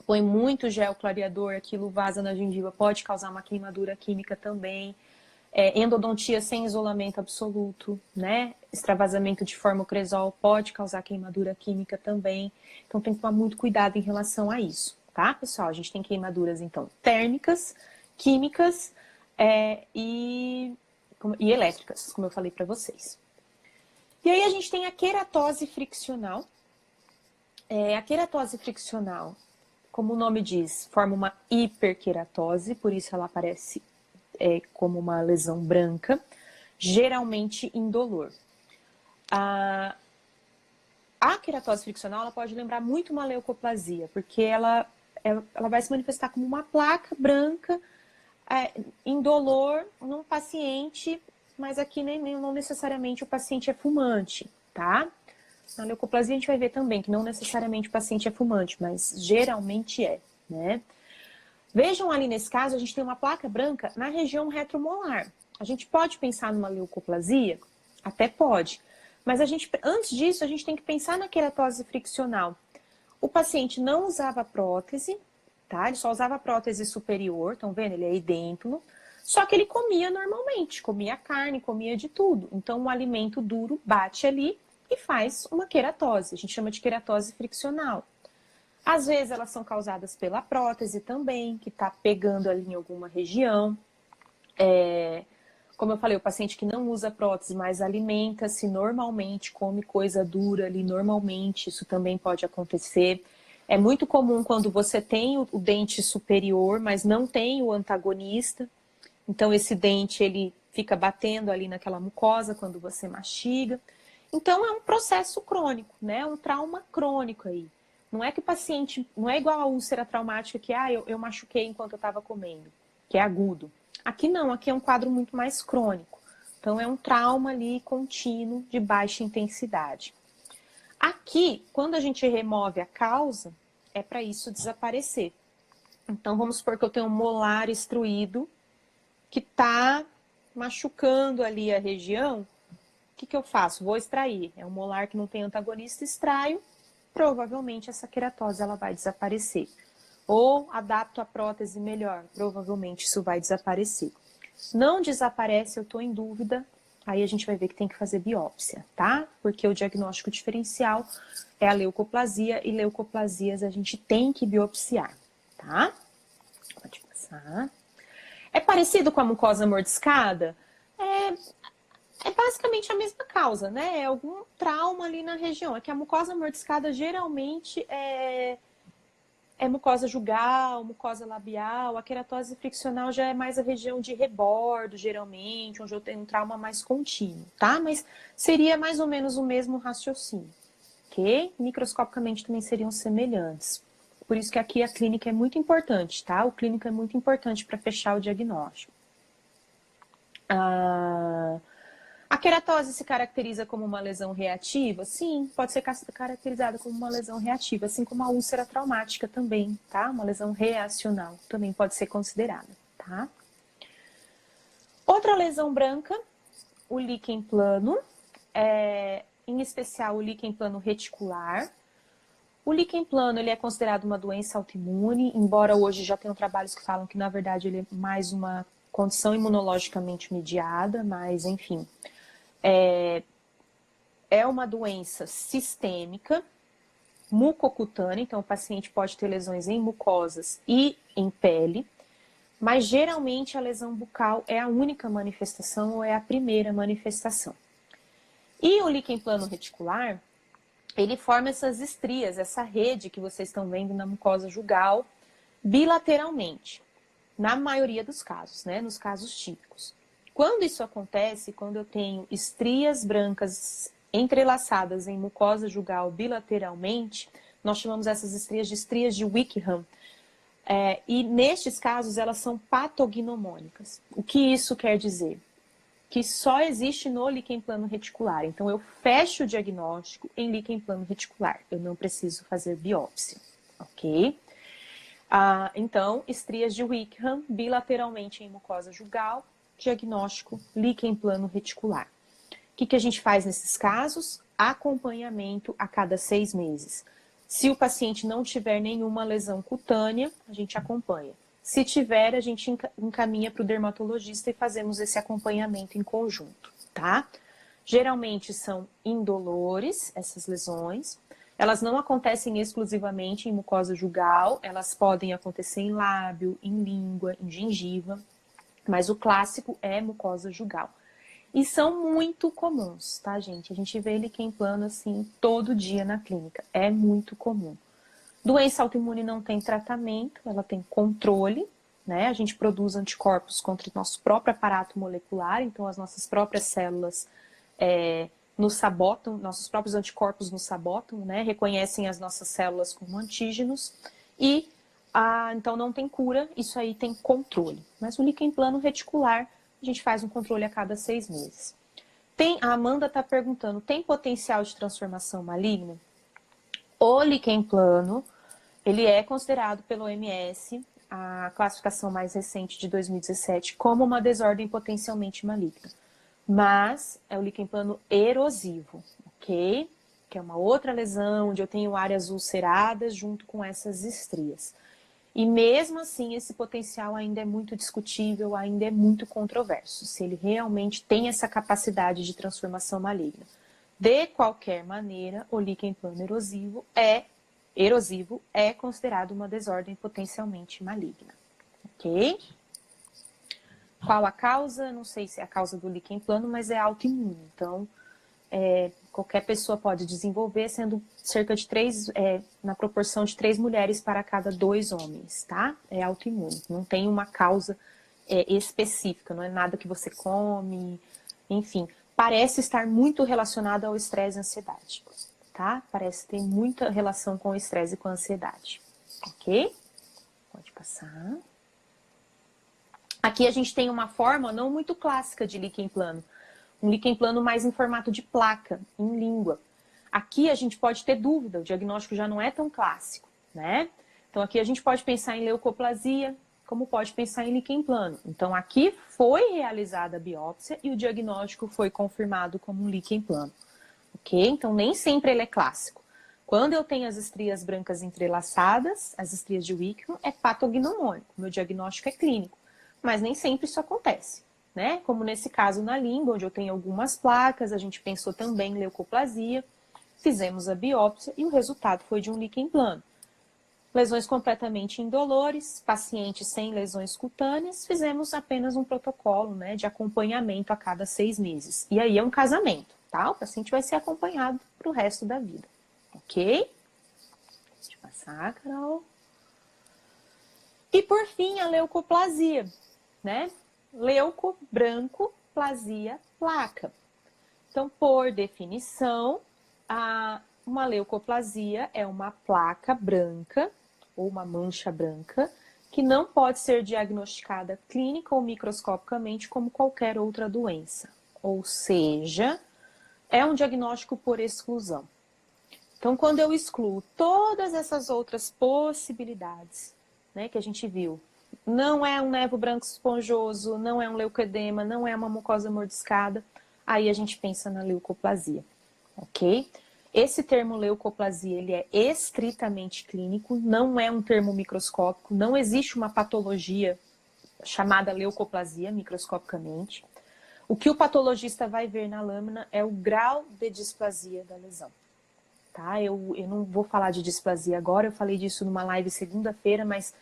põe muito gel clareador, aquilo vaza na gengiva, pode causar uma queimadura química também. Endodontia sem isolamento absoluto, né? Extravasamento de formocresol pode causar queimadura química também. Então tem que tomar muito cuidado em relação a isso, tá, pessoal? A gente tem queimaduras, então, térmicas, químicas e elétricas, como eu falei para vocês. E aí a gente tem a queratose friccional. A queratose friccional como o nome diz, forma uma hiperqueratose, por isso ela aparece como uma lesão branca, geralmente indolor. A queratose friccional ela pode lembrar muito uma leucoplasia, porque ela vai se manifestar como uma placa branca, indolor num paciente, mas aqui não necessariamente o paciente é fumante, tá? Na leucoplasia a gente vai ver também que não necessariamente o paciente é fumante, mas geralmente é, né? Vejam ali nesse caso, a gente tem uma placa branca na região retromolar. A gente pode pensar numa leucoplasia? Até pode. Mas antes disso, a gente tem que pensar na queratose friccional. O paciente não usava prótese, tá? Ele só usava prótese superior, estão vendo? Ele é idêntulo. Só que ele comia normalmente, comia carne, comia de tudo. Então, o alimento duro bate ali e faz uma queratose. A gente chama de queratose friccional. Às vezes, elas são causadas pela prótese também, que está pegando ali em alguma região. Como eu falei, o paciente que não usa prótese, mas alimenta-se normalmente, come coisa dura ali normalmente, isso também pode acontecer. É muito comum quando você tem o dente superior, mas não tem o antagonista. Então, esse dente, ele fica batendo ali naquela mucosa quando você mastiga. Então, é um processo crônico, né? Um trauma crônico aí. Não é que o paciente, não é igual a úlcera traumática que, eu machuquei enquanto eu estava comendo, que é agudo. Aqui não, aqui é um quadro muito mais crônico. Então, é um trauma ali contínuo de baixa intensidade. Aqui, quando a gente remove a causa, é para isso desaparecer. Então, vamos supor que eu tenho um molar extruído que está machucando ali a região. O que eu faço? Vou extrair. É um molar que não tem antagonista, extraio. Provavelmente essa queratose ela vai desaparecer. Ou adapto a prótese melhor. Provavelmente isso vai desaparecer. Não desaparece, eu estou em dúvida. Aí a gente vai ver que tem que fazer biópsia, tá? Porque o diagnóstico diferencial é a leucoplasia e leucoplasias a gente tem que biopsiar, tá? Pode passar. É parecido com a mucosa mordiscada? É basicamente a mesma causa, né? É algum trauma ali na região. É que a mucosa mordiscada geralmente é mucosa jugal, mucosa labial. A queratose friccional já é mais a região de rebordo, geralmente, onde eu tenho um trauma mais contínuo, tá? Mas seria mais ou menos o mesmo raciocínio, ok? Microscopicamente também seriam semelhantes. Por isso que aqui a clínica é muito importante, tá? O clínico é muito importante para fechar o diagnóstico. A queratose se caracteriza como uma lesão reativa? Sim, pode ser caracterizada como uma lesão reativa, assim como a úlcera traumática também, tá? Uma lesão reacional também pode ser considerada, tá? Outra lesão branca, o líquen plano, em especial o líquen plano reticular. O líquen plano ele é considerado uma doença autoimune, embora hoje já tenham trabalhos que falam que, na verdade, ele é mais uma condição imunologicamente mediada, mas, enfim, é uma doença sistêmica, mucocutânea, então o paciente pode ter lesões em mucosas e em pele, mas geralmente a lesão bucal é a única manifestação ou é a primeira manifestação. E o líquen plano reticular, ele forma essas estrias, essa rede que vocês estão vendo na mucosa jugal, bilateralmente, na maioria dos casos, né, nos casos típicos. Quando isso acontece, quando eu tenho estrias brancas entrelaçadas em mucosa jugal bilateralmente, nós chamamos essas estrias de estrias de Wickham. E nestes casos, elas são patognomônicas. O que isso quer dizer? Que só existe no líquen plano reticular. Então, eu fecho o diagnóstico em líquen plano reticular. Eu não preciso fazer biópsia, ok? Então, estrias de Wickham bilateralmente em mucosa jugal, diagnóstico líquen plano reticular. O que a gente faz nesses casos? Acompanhamento a cada 6 meses. Se o paciente não tiver nenhuma lesão cutânea, a gente acompanha. Se tiver, a gente encaminha para o dermatologista e fazemos esse acompanhamento em conjunto, tá? Geralmente são indolores, essas lesões. Elas não acontecem exclusivamente em mucosa jugal, elas podem acontecer em lábio, em língua, em gengiva, mas o clássico é mucosa jugal. E são muito comuns, tá, gente? A gente vê líquen plano, assim, todo dia na clínica. É muito comum. Doença autoimune não tem tratamento, ela tem controle, né? A gente produz anticorpos contra o nosso próprio aparato molecular, então as nossas próprias células nos sabotam, nossos próprios anticorpos nos sabotam, né? Reconhecem as nossas células como antígenos e então não tem cura, isso aí tem controle. Mas o líquen plano reticular, a gente faz um controle a cada 6 meses. A Amanda está perguntando, tem potencial de transformação maligna? O líquen plano, ele é considerado pelo OMS, a classificação mais recente de 2017, como uma desordem potencialmente maligna. Mas é o líquen plano erosivo, ok? Que é uma outra lesão, onde eu tenho áreas ulceradas junto com essas estrias. E mesmo assim, esse potencial ainda é muito discutível, ainda é muito controverso, se ele realmente tem essa capacidade de transformação maligna. De qualquer maneira, o líquen plano erosivo é considerado uma desordem potencialmente maligna, ok? Qual a causa? Não sei se é a causa do líquen plano, mas é autoimune. Então, qualquer pessoa pode desenvolver, sendo cerca de 3, na proporção de 3 mulheres para cada 2 homens, tá? É autoimune. Não tem uma causa específica, não é nada que você come, enfim. Parece estar muito relacionado ao estresse e ansiedade, tá? Parece ter muita relação com o estresse e com a ansiedade, ok? Pode passar. Aqui a gente tem uma forma não muito clássica de líquen plano. Um líquen plano mais em formato de placa, em língua. Aqui a gente pode ter dúvida, o diagnóstico já não é tão clássico, né? Então aqui a gente pode pensar em leucoplasia, como pode pensar em líquen plano. Então aqui foi realizada a biópsia e o diagnóstico foi confirmado como um líquen plano, ok? Então nem sempre ele é clássico. Quando eu tenho as estrias brancas entrelaçadas, as estrias de Wickman, é patognomônico, meu diagnóstico é clínico, mas nem sempre isso acontece. Né? Como nesse caso na língua, onde eu tenho algumas placas, a gente pensou também em leucoplasia, fizemos a biópsia e o resultado foi de um líquen plano. Lesões completamente indolores, pacientes sem lesões cutâneas, fizemos apenas um protocolo, né, de acompanhamento a cada 6 meses. E aí é um casamento, tá? O paciente vai ser acompanhado para o resto da vida, ok? Deixa eu passar, Carol. E por fim, a leucoplasia, né? Leuco, branco, plasia, placa. Então, por definição, uma leucoplasia é uma placa branca ou uma mancha branca que não pode ser diagnosticada clínica ou microscopicamente como qualquer outra doença. Ou seja, é um diagnóstico por exclusão. Então, quando eu excluo todas essas outras possibilidades, né, que a gente viu, não é um nevo branco esponjoso, não é um leucedema, não é uma mucosa mordiscada, aí a gente pensa na leucoplasia, ok? Esse termo leucoplasia, ele é estritamente clínico, não é um termo microscópico, não existe uma patologia chamada leucoplasia microscopicamente. O que o patologista vai ver na lâmina é o grau de displasia da lesão. Tá? Eu não vou falar de displasia agora, eu falei disso numa live segunda-feira, mas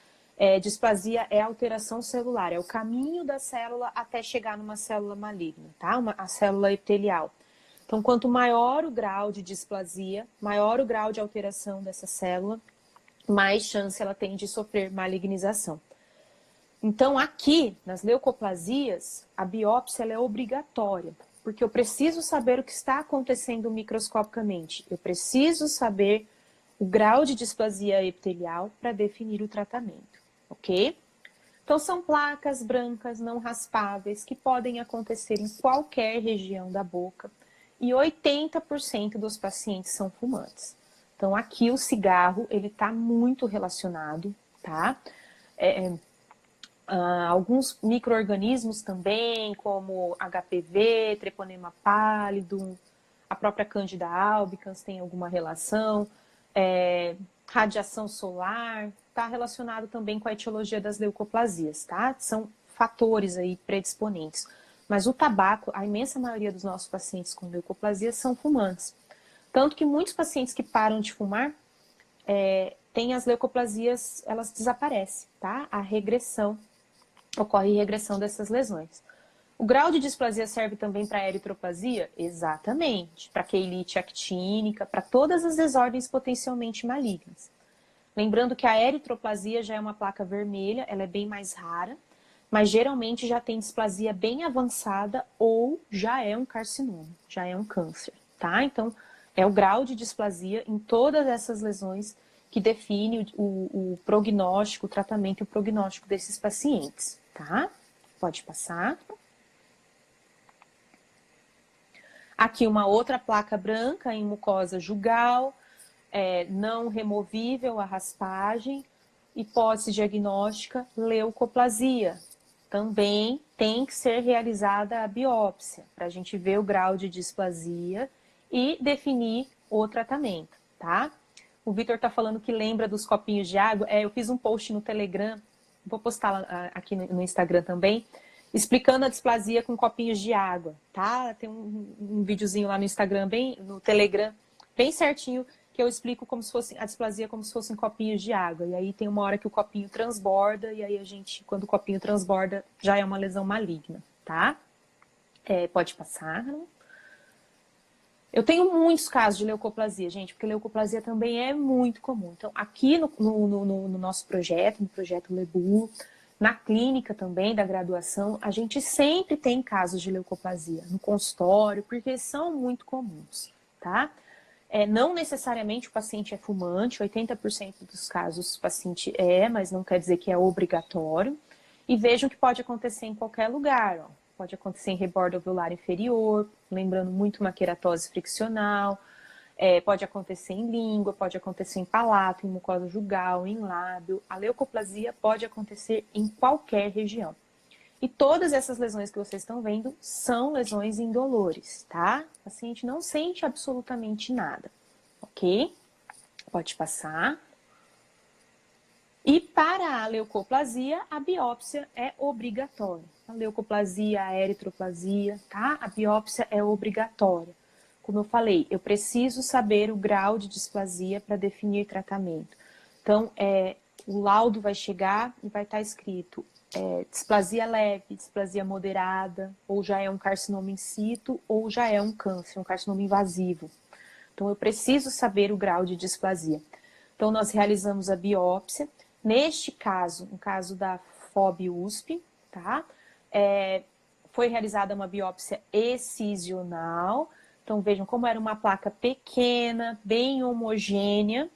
displasia é alteração celular, é o caminho da célula até chegar numa célula maligna, tá? A célula epitelial. Então, quanto maior o grau de displasia, maior o grau de alteração dessa célula, mais chance ela tem de sofrer malignização. Então, aqui, nas leucoplasias, a biópsia ela é obrigatória, porque eu preciso saber o que está acontecendo microscopicamente. Eu preciso saber o grau de displasia epitelial para definir o tratamento, ok? Então, são placas brancas não raspáveis que podem acontecer em qualquer região da boca e 80% dos pacientes são fumantes. Então, aqui o cigarro, ele está muito relacionado, tá? Alguns micro-organismos também, como HPV, treponema pálido, a própria Candida albicans tem alguma relação, radiação solar, está relacionado também com a etiologia das leucoplasias, tá? São fatores aí predisponentes. Mas o tabaco, a imensa maioria dos nossos pacientes com leucoplasia são fumantes. Tanto que muitos pacientes que param de fumar, têm as leucoplasias, elas desaparecem, tá? Ocorre regressão dessas lesões. O grau de displasia serve também para a eritroplasia? Exatamente. Para queilite actínica, para todas as desordens potencialmente malignas. Lembrando que a eritroplasia já é uma placa vermelha, ela é bem mais rara, mas geralmente já tem displasia bem avançada ou já é um carcinoma, já é um câncer, tá? Então, é o grau de displasia em todas essas lesões que define o prognóstico, o tratamento e o prognóstico desses pacientes, tá? Pode passar. Aqui uma outra placa branca em mucosa jugal, não removível a raspagem, hipótese diagnóstica, leucoplasia. Também tem que ser realizada a biópsia, para a gente ver o grau de displasia e definir o tratamento, tá? O Vitor tá falando que lembra dos copinhos de água. Eu fiz um post no Telegram, vou postar aqui no Instagram também, explicando a displasia com copinhos de água, tá? Tem um videozinho lá no Instagram, no Telegram, bem certinho, que eu explico como se fosse a displasia como se fossem copinhos de água. E aí tem uma hora que o copinho transborda, e aí quando o copinho transborda, já é uma lesão maligna, tá? Pode passar. Eu tenho muitos casos de leucoplasia, gente, porque leucoplasia também é muito comum. Então, aqui no nosso projeto, no projeto Lebu, na clínica também da graduação, a gente sempre tem casos de leucoplasia no consultório, porque são muito comuns, tá? Não necessariamente o paciente é fumante, 80% dos casos o paciente mas não quer dizer que é obrigatório. E vejam que pode acontecer em qualquer lugar, ó. Pode acontecer em rebordo alveolar inferior, lembrando muito uma queratose friccional, pode acontecer em língua, pode acontecer em palato, em mucosa jugal, em lábio. A leucoplasia pode acontecer em qualquer região. E todas essas lesões que vocês estão vendo são lesões indolores, tá? O paciente não sente absolutamente nada, ok? Pode passar. E para a leucoplasia, a biópsia é obrigatória. A leucoplasia, a eritroplasia, tá? A biópsia é obrigatória. Como eu falei, eu preciso saber o grau de displasia para definir tratamento. Então, o laudo vai chegar e vai estar escrito displasia leve, displasia moderada, ou já é um carcinoma in situ, ou já é um câncer, um carcinoma invasivo. Então, eu preciso saber o grau de displasia. Então, nós realizamos a biópsia. Neste caso, no caso da FOB-USP, tá? Foi realizada uma biópsia excisional. Então, vejam como era uma placa pequena, bem homogênea.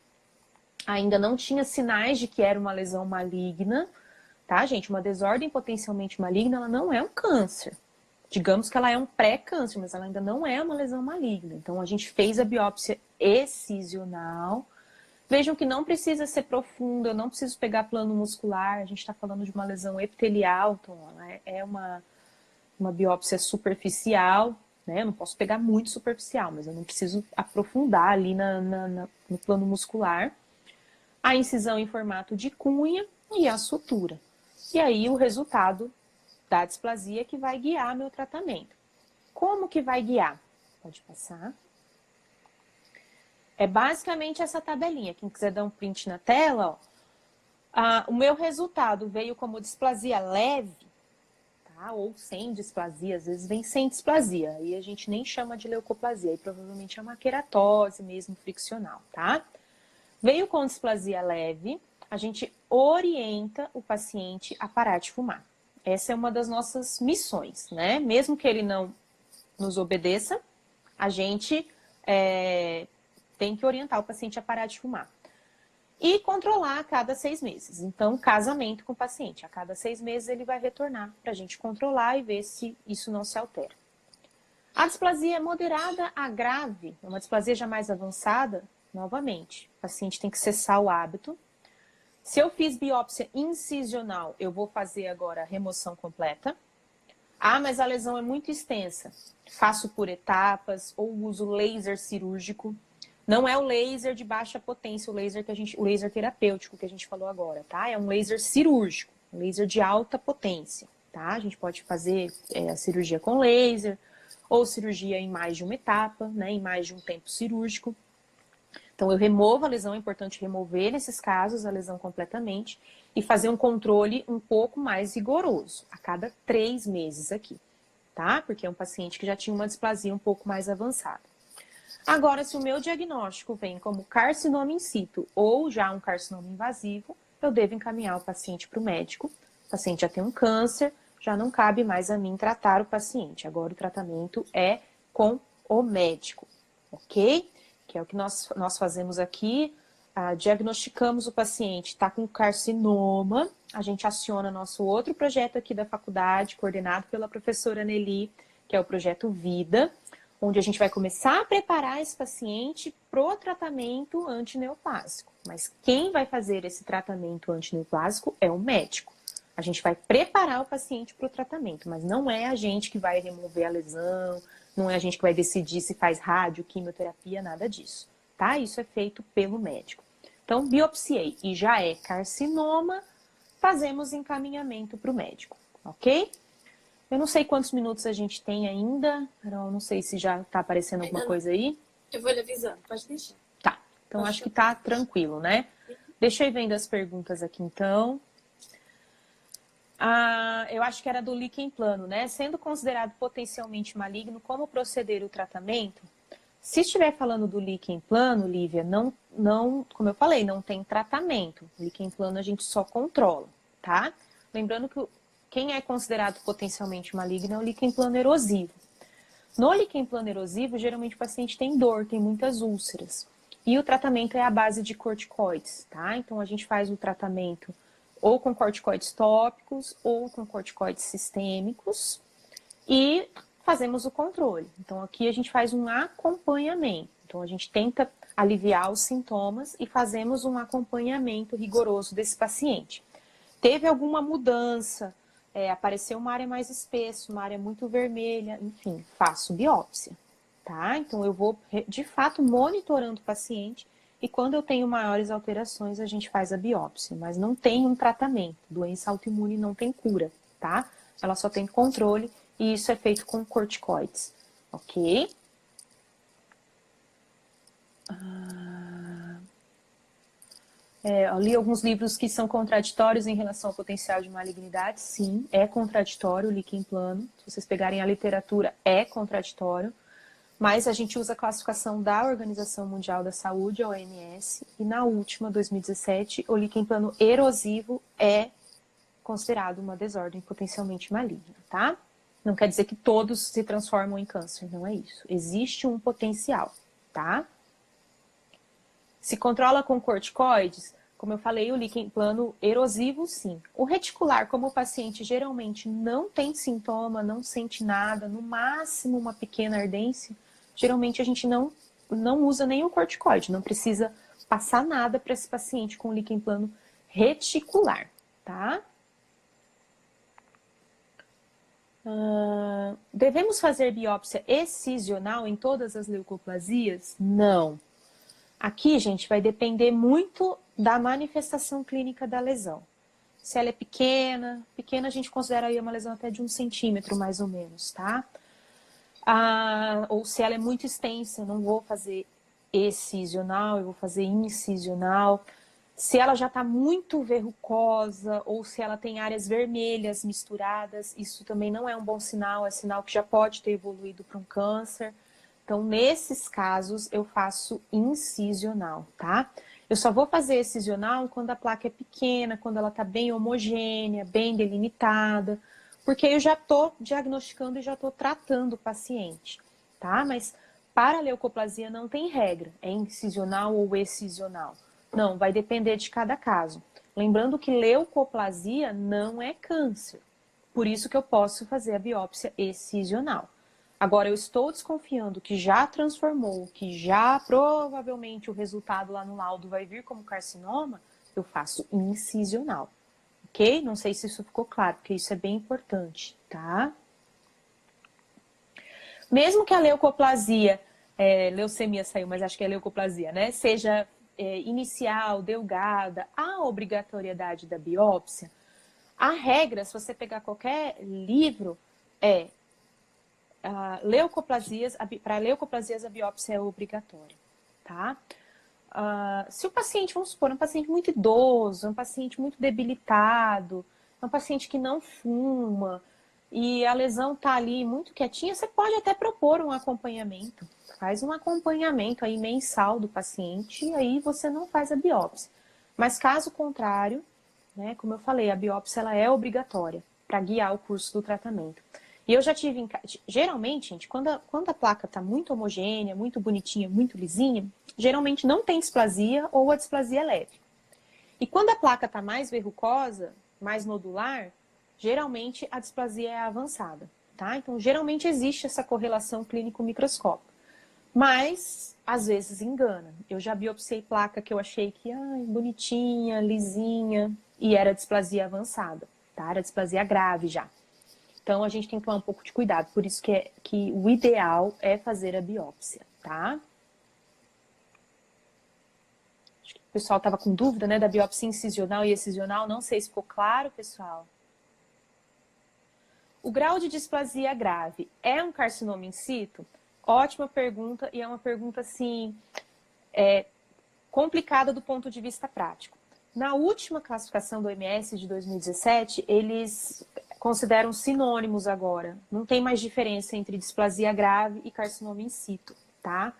Ainda não tinha sinais de que era uma lesão maligna, tá, gente? Uma desordem potencialmente maligna, ela não é um câncer. Digamos que ela é um pré-câncer, mas ela ainda não é uma lesão maligna. Então, a gente fez a biópsia excisional. Vejam que não precisa ser profunda, eu não preciso pegar plano muscular. A gente está falando de uma lesão epitelial, então ela é uma biópsia superficial, né? Eu não posso pegar muito superficial, mas eu não preciso aprofundar ali no plano muscular. A incisão em formato de cunha e a sutura. E aí o resultado da displasia que vai guiar meu tratamento. Como que vai guiar? Pode passar. É basicamente essa tabelinha. Quem quiser dar um print na tela, ó. O meu resultado veio como displasia leve, tá? Ou sem displasia, às vezes vem sem displasia. Aí a gente nem chama de leucoplasia, aí provavelmente é uma queratose mesmo friccional, tá? Veio com displasia leve, a gente orienta o paciente a parar de fumar. Essa é uma das nossas missões, né? Mesmo que ele não nos obedeça, a gente tem que orientar o paciente a parar de fumar. E controlar a cada 6 meses. Então, casamento com o paciente. A cada 6 meses ele vai retornar para a gente controlar e ver se isso não se altera. A displasia é moderada a grave, é uma displasia já mais avançada, novamente. O paciente tem que cessar o hábito. Se eu fiz biópsia incisional, eu vou fazer agora a remoção completa. Mas a lesão é muito extensa. Faço por etapas ou uso laser cirúrgico. Não é o laser de baixa potência, o laser terapêutico que a gente falou agora, tá? É um laser cirúrgico, um laser de alta potência, tá? A gente pode fazer a cirurgia com laser ou cirurgia em mais de uma etapa, né? Em mais de um tempo cirúrgico. Então, eu removo a lesão, é importante remover, nesses casos, a lesão completamente e fazer um controle um pouco mais rigoroso, a cada 3 meses aqui, tá? Porque é um paciente que já tinha uma displasia um pouco mais avançada. Agora, se o meu diagnóstico vem como carcinoma in situ ou já um carcinoma invasivo, eu devo encaminhar o paciente para o médico. O paciente já tem um câncer, já não cabe mais a mim tratar o paciente. Agora o tratamento é com o médico, ok? Que é o que nós fazemos aqui. Diagnosticamos o paciente, está com carcinoma, a gente aciona nosso outro projeto aqui da faculdade, coordenado pela professora Nelly, que é o projeto Vida, onde a gente vai começar a preparar esse paciente para o tratamento antineoplásico. Mas quem vai fazer esse tratamento antineoplásico é o médico. A gente vai preparar o paciente para o tratamento, mas não é a gente que vai remover a lesão, não é a gente que vai decidir se faz rádio, quimioterapia, nada disso, tá? Isso é feito pelo médico. Então, biopsiei e já é carcinoma, fazemos encaminhamento para o médico, ok? Eu não sei quantos minutos a gente tem ainda, Carol, não sei se já está aparecendo alguma coisa aí. Eu vou lhe avisando, pode deixar. Tá, então acho que tá tranquilo, né? Deixa eu ir vendo as perguntas aqui, então. Eu acho que era do líquen plano, né? Sendo considerado potencialmente maligno, como proceder o tratamento? Se estiver falando do líquen plano, Lívia, não, como eu falei, não tem tratamento. O líquen plano a gente só controla, tá? Lembrando que quem é considerado potencialmente maligno é o líquen plano erosivo. No líquen plano erosivo, geralmente o paciente tem dor, tem muitas úlceras. E o tratamento é à base de corticoides, tá? Então a gente faz o tratamento ou com corticoides tópicos ou com corticoides sistêmicos e fazemos o controle. Então aqui a gente faz um acompanhamento. Então a gente tenta aliviar os sintomas e fazemos um acompanhamento rigoroso desse paciente. Teve alguma mudança, apareceu uma área mais espessa, uma área muito vermelha, enfim, faço biópsia, tá? Então eu vou de fato monitorando o paciente. E quando eu tenho maiores alterações, a gente faz a biópsia. Mas não tem um tratamento. Doença autoimune não tem cura, tá? Ela só tem controle e isso é feito com corticoides, ok? Eu li alguns livros que são contraditórios em relação ao potencial de malignidade. Sim, é contraditório o líquen plano. Se vocês pegarem a literatura, é contraditório. Mas a gente usa a classificação da Organização Mundial da Saúde, a OMS, e na última, 2017, o líquen plano erosivo é considerado uma desordem potencialmente maligna, tá? Não quer dizer que todos se transformam em câncer, não é isso. Existe um potencial, tá? Se controla com corticoides, como eu falei, o líquen plano erosivo, sim. O reticular, como o paciente geralmente não tem sintoma, não sente nada, no máximo uma pequena ardência, geralmente a gente não usa nem o corticoide, não precisa passar nada para esse paciente com líquen plano reticular, tá? Devemos fazer biópsia excisional em todas as leucoplasias? Não. Aqui, gente, vai depender muito da manifestação clínica da lesão. Se ela é pequena a gente considera aí uma lesão até de 1 centímetro, mais ou menos, tá? Ou se ela é muito extensa, eu não vou fazer excisional, eu vou fazer incisional. Se ela já está muito verrucosa ou se ela tem áreas vermelhas misturadas, isso também não é um bom sinal, é sinal que já pode ter evoluído para um câncer. Então, nesses casos, eu faço incisional, tá? Eu só vou fazer excisional quando a placa é pequena, quando ela está bem homogênea, bem delimitada, porque eu já estou diagnosticando e já estou tratando o paciente, tá? Mas para a leucoplasia não tem regra, é incisional ou excisional. Não, vai depender de cada caso. Lembrando que leucoplasia não é câncer, por isso que eu posso fazer a biópsia excisional. Agora, eu estou desconfiando que já transformou, que já provavelmente o resultado lá no laudo vai vir como carcinoma, eu faço incisional, ok? Não sei se isso ficou claro, porque isso é bem importante, tá? Mesmo que a leucoplasia, leucemia saiu, mas acho que é leucoplasia, né? Seja inicial, delgada, há obrigatoriedade da biópsia. A regra, se você pegar qualquer livro, para leucoplasias a biópsia é obrigatória, tá? Se o paciente, vamos supor, é um paciente muito idoso, é um paciente muito debilitado, é um paciente que não fuma, e a lesão tá ali muito quietinha, você pode até propor um acompanhamento. Faz um acompanhamento aí mensal do paciente e aí você não faz a biópsia. Mas caso contrário, né, como eu falei, a biópsia ela é obrigatória para guiar o curso do tratamento. E eu já tive, geralmente, gente, quando a placa está muito homogênea, muito bonitinha, muito lisinha, geralmente não tem displasia ou a displasia é leve. E quando a placa está mais verrucosa, mais nodular, geralmente a displasia é avançada, tá? Então, geralmente existe essa correlação clínico-microscópica. Mas, às vezes, engana. Eu já biopsiei placa que eu achei que, bonitinha, lisinha, e era displasia avançada, tá? Era displasia grave já. Então, a gente tem que tomar um pouco de cuidado. Por isso que o ideal é fazer a biópsia, tá? Acho que o pessoal estava com dúvida, né, da biópsia incisional e excisional. Não sei se ficou claro, pessoal. O grau de displasia grave é um carcinoma in situ? Ótima pergunta, e é uma pergunta, assim, complicada do ponto de vista prático. Na última classificação do OMS de 2017, eles consideram sinônimos agora. Não tem mais diferença entre displasia grave e carcinoma in situ, tá?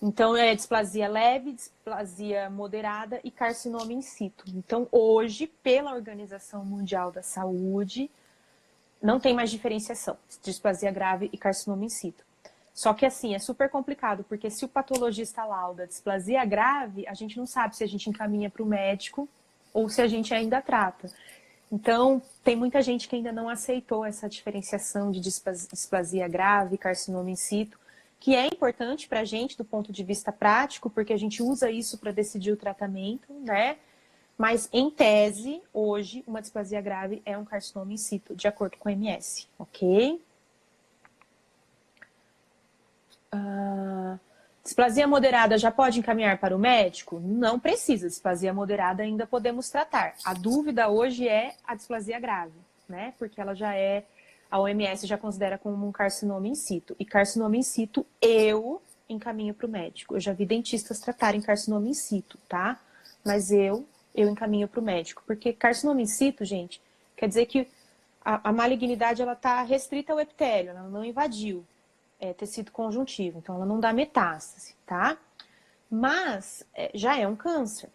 Então, é displasia leve, displasia moderada e carcinoma in situ. Então, hoje, pela Organização Mundial da Saúde, não tem mais diferenciação, displasia grave e carcinoma in situ. Só que assim, é super complicado, porque se o patologista lauda displasia grave, a gente não sabe se a gente encaminha para o médico ou se a gente ainda trata. Então, tem muita gente que ainda não aceitou essa diferenciação de displasia grave e carcinoma in situ, que é importante para a gente do ponto de vista prático, porque a gente usa isso para decidir o tratamento, né? Mas, em tese, hoje, uma displasia grave é um carcinoma in situ, de acordo com o OMS, ok? Displasia moderada já pode encaminhar para o médico? Não precisa. Displasia moderada ainda podemos tratar. A dúvida hoje é a displasia grave, né? Porque ela já é, a OMS já considera como um carcinoma in situ. E carcinoma in situ eu encaminho para o médico. Eu já vi dentistas tratarem carcinoma in situ, tá? Mas eu encaminho para o médico. Porque carcinoma in situ, gente, quer dizer que a malignidade ela está restrita ao epitélio, ela não invadiu. Tecido conjuntivo, então ela não dá metástase, tá? Mas já é um câncer.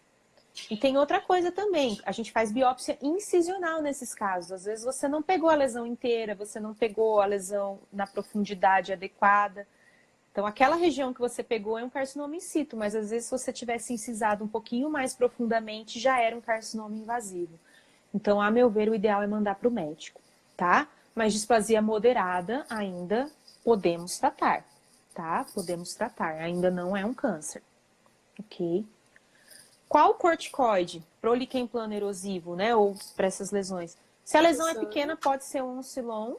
E tem outra coisa também, a gente faz biópsia incisional nesses casos. Às vezes você não pegou a lesão inteira, você não pegou a lesão na profundidade adequada. Então aquela região que você pegou é um carcinoma in situ, mas às vezes se você tivesse incisado um pouquinho mais profundamente, já era um carcinoma invasivo. Então, a meu ver, o ideal é mandar para o médico, tá? Mas displasia moderada ainda podemos tratar, tá? Podemos tratar, ainda não é um câncer, ok? Qual corticoide? Proliquem plano erosivo, né? Ou para essas lesões. Se a lesão é pequena, pode ser um Oncilon.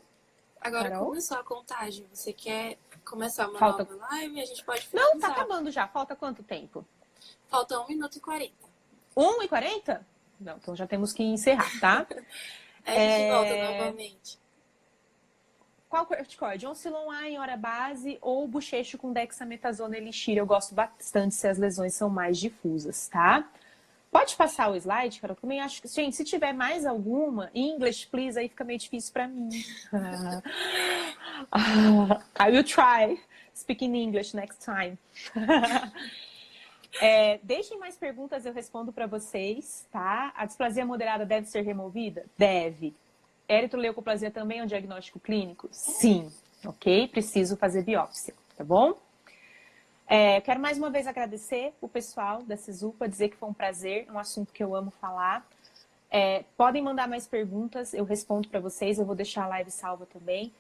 Agora Carol? começou a contagem. Você quer começar uma Falta... nova live? A gente pode finalizar. finalizar. Não, tá acabando já. Falta quanto tempo? Falta 1 minuto e 40. 1 e 40? Não, então já temos que encerrar, tá? A gente volta novamente. Qual corticoide? Oncilon A em hora base ou bochecho com dexametasona elixir. Eu gosto bastante se as lesões são mais difusas, tá? Pode passar o slide, Carol? Também acho que, gente, se tiver mais alguma, English, please, aí fica meio difícil para mim. I will try speaking English next time. Deixem mais perguntas, eu respondo para vocês, tá? A displasia moderada deve ser removida? Deve. Eritroleucoplasia também é um diagnóstico clínico? Sim. Ok? Preciso fazer biópsia, tá bom? Quero mais uma vez agradecer o pessoal da Cesupa, dizer que foi um prazer, um assunto que eu amo falar. Podem mandar mais perguntas, eu respondo para vocês, eu vou deixar a live salva também.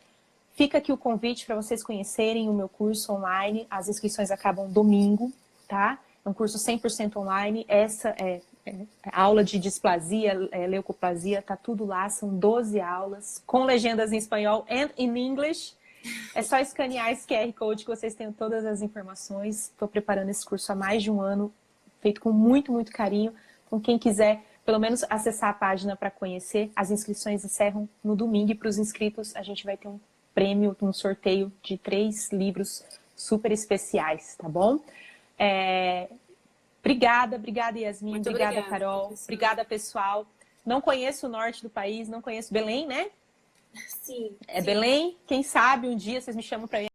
Fica aqui o convite para vocês conhecerem o meu curso online, as inscrições acabam domingo, tá? É um curso 100% online, essa a aula de displasia, leucoplasia, tá tudo lá, são 12 aulas, com legendas em espanhol and in English. É só escanear esse QR Code que vocês tenham todas as informações. Estou preparando esse curso há mais de um ano, feito com muito, muito carinho. Então, quem quiser, pelo menos, acessar a página para conhecer, as inscrições encerram no domingo. E para os inscritos, a gente vai ter um prêmio, um sorteio de 3 livros super especiais, tá bom? Obrigada, Yasmin. Muito obrigada, Carol. Professor. Obrigada, pessoal. Não conheço o norte do país, não conheço Belém, né? Sim. É sim. Belém? Quem sabe um dia vocês me chamam para ir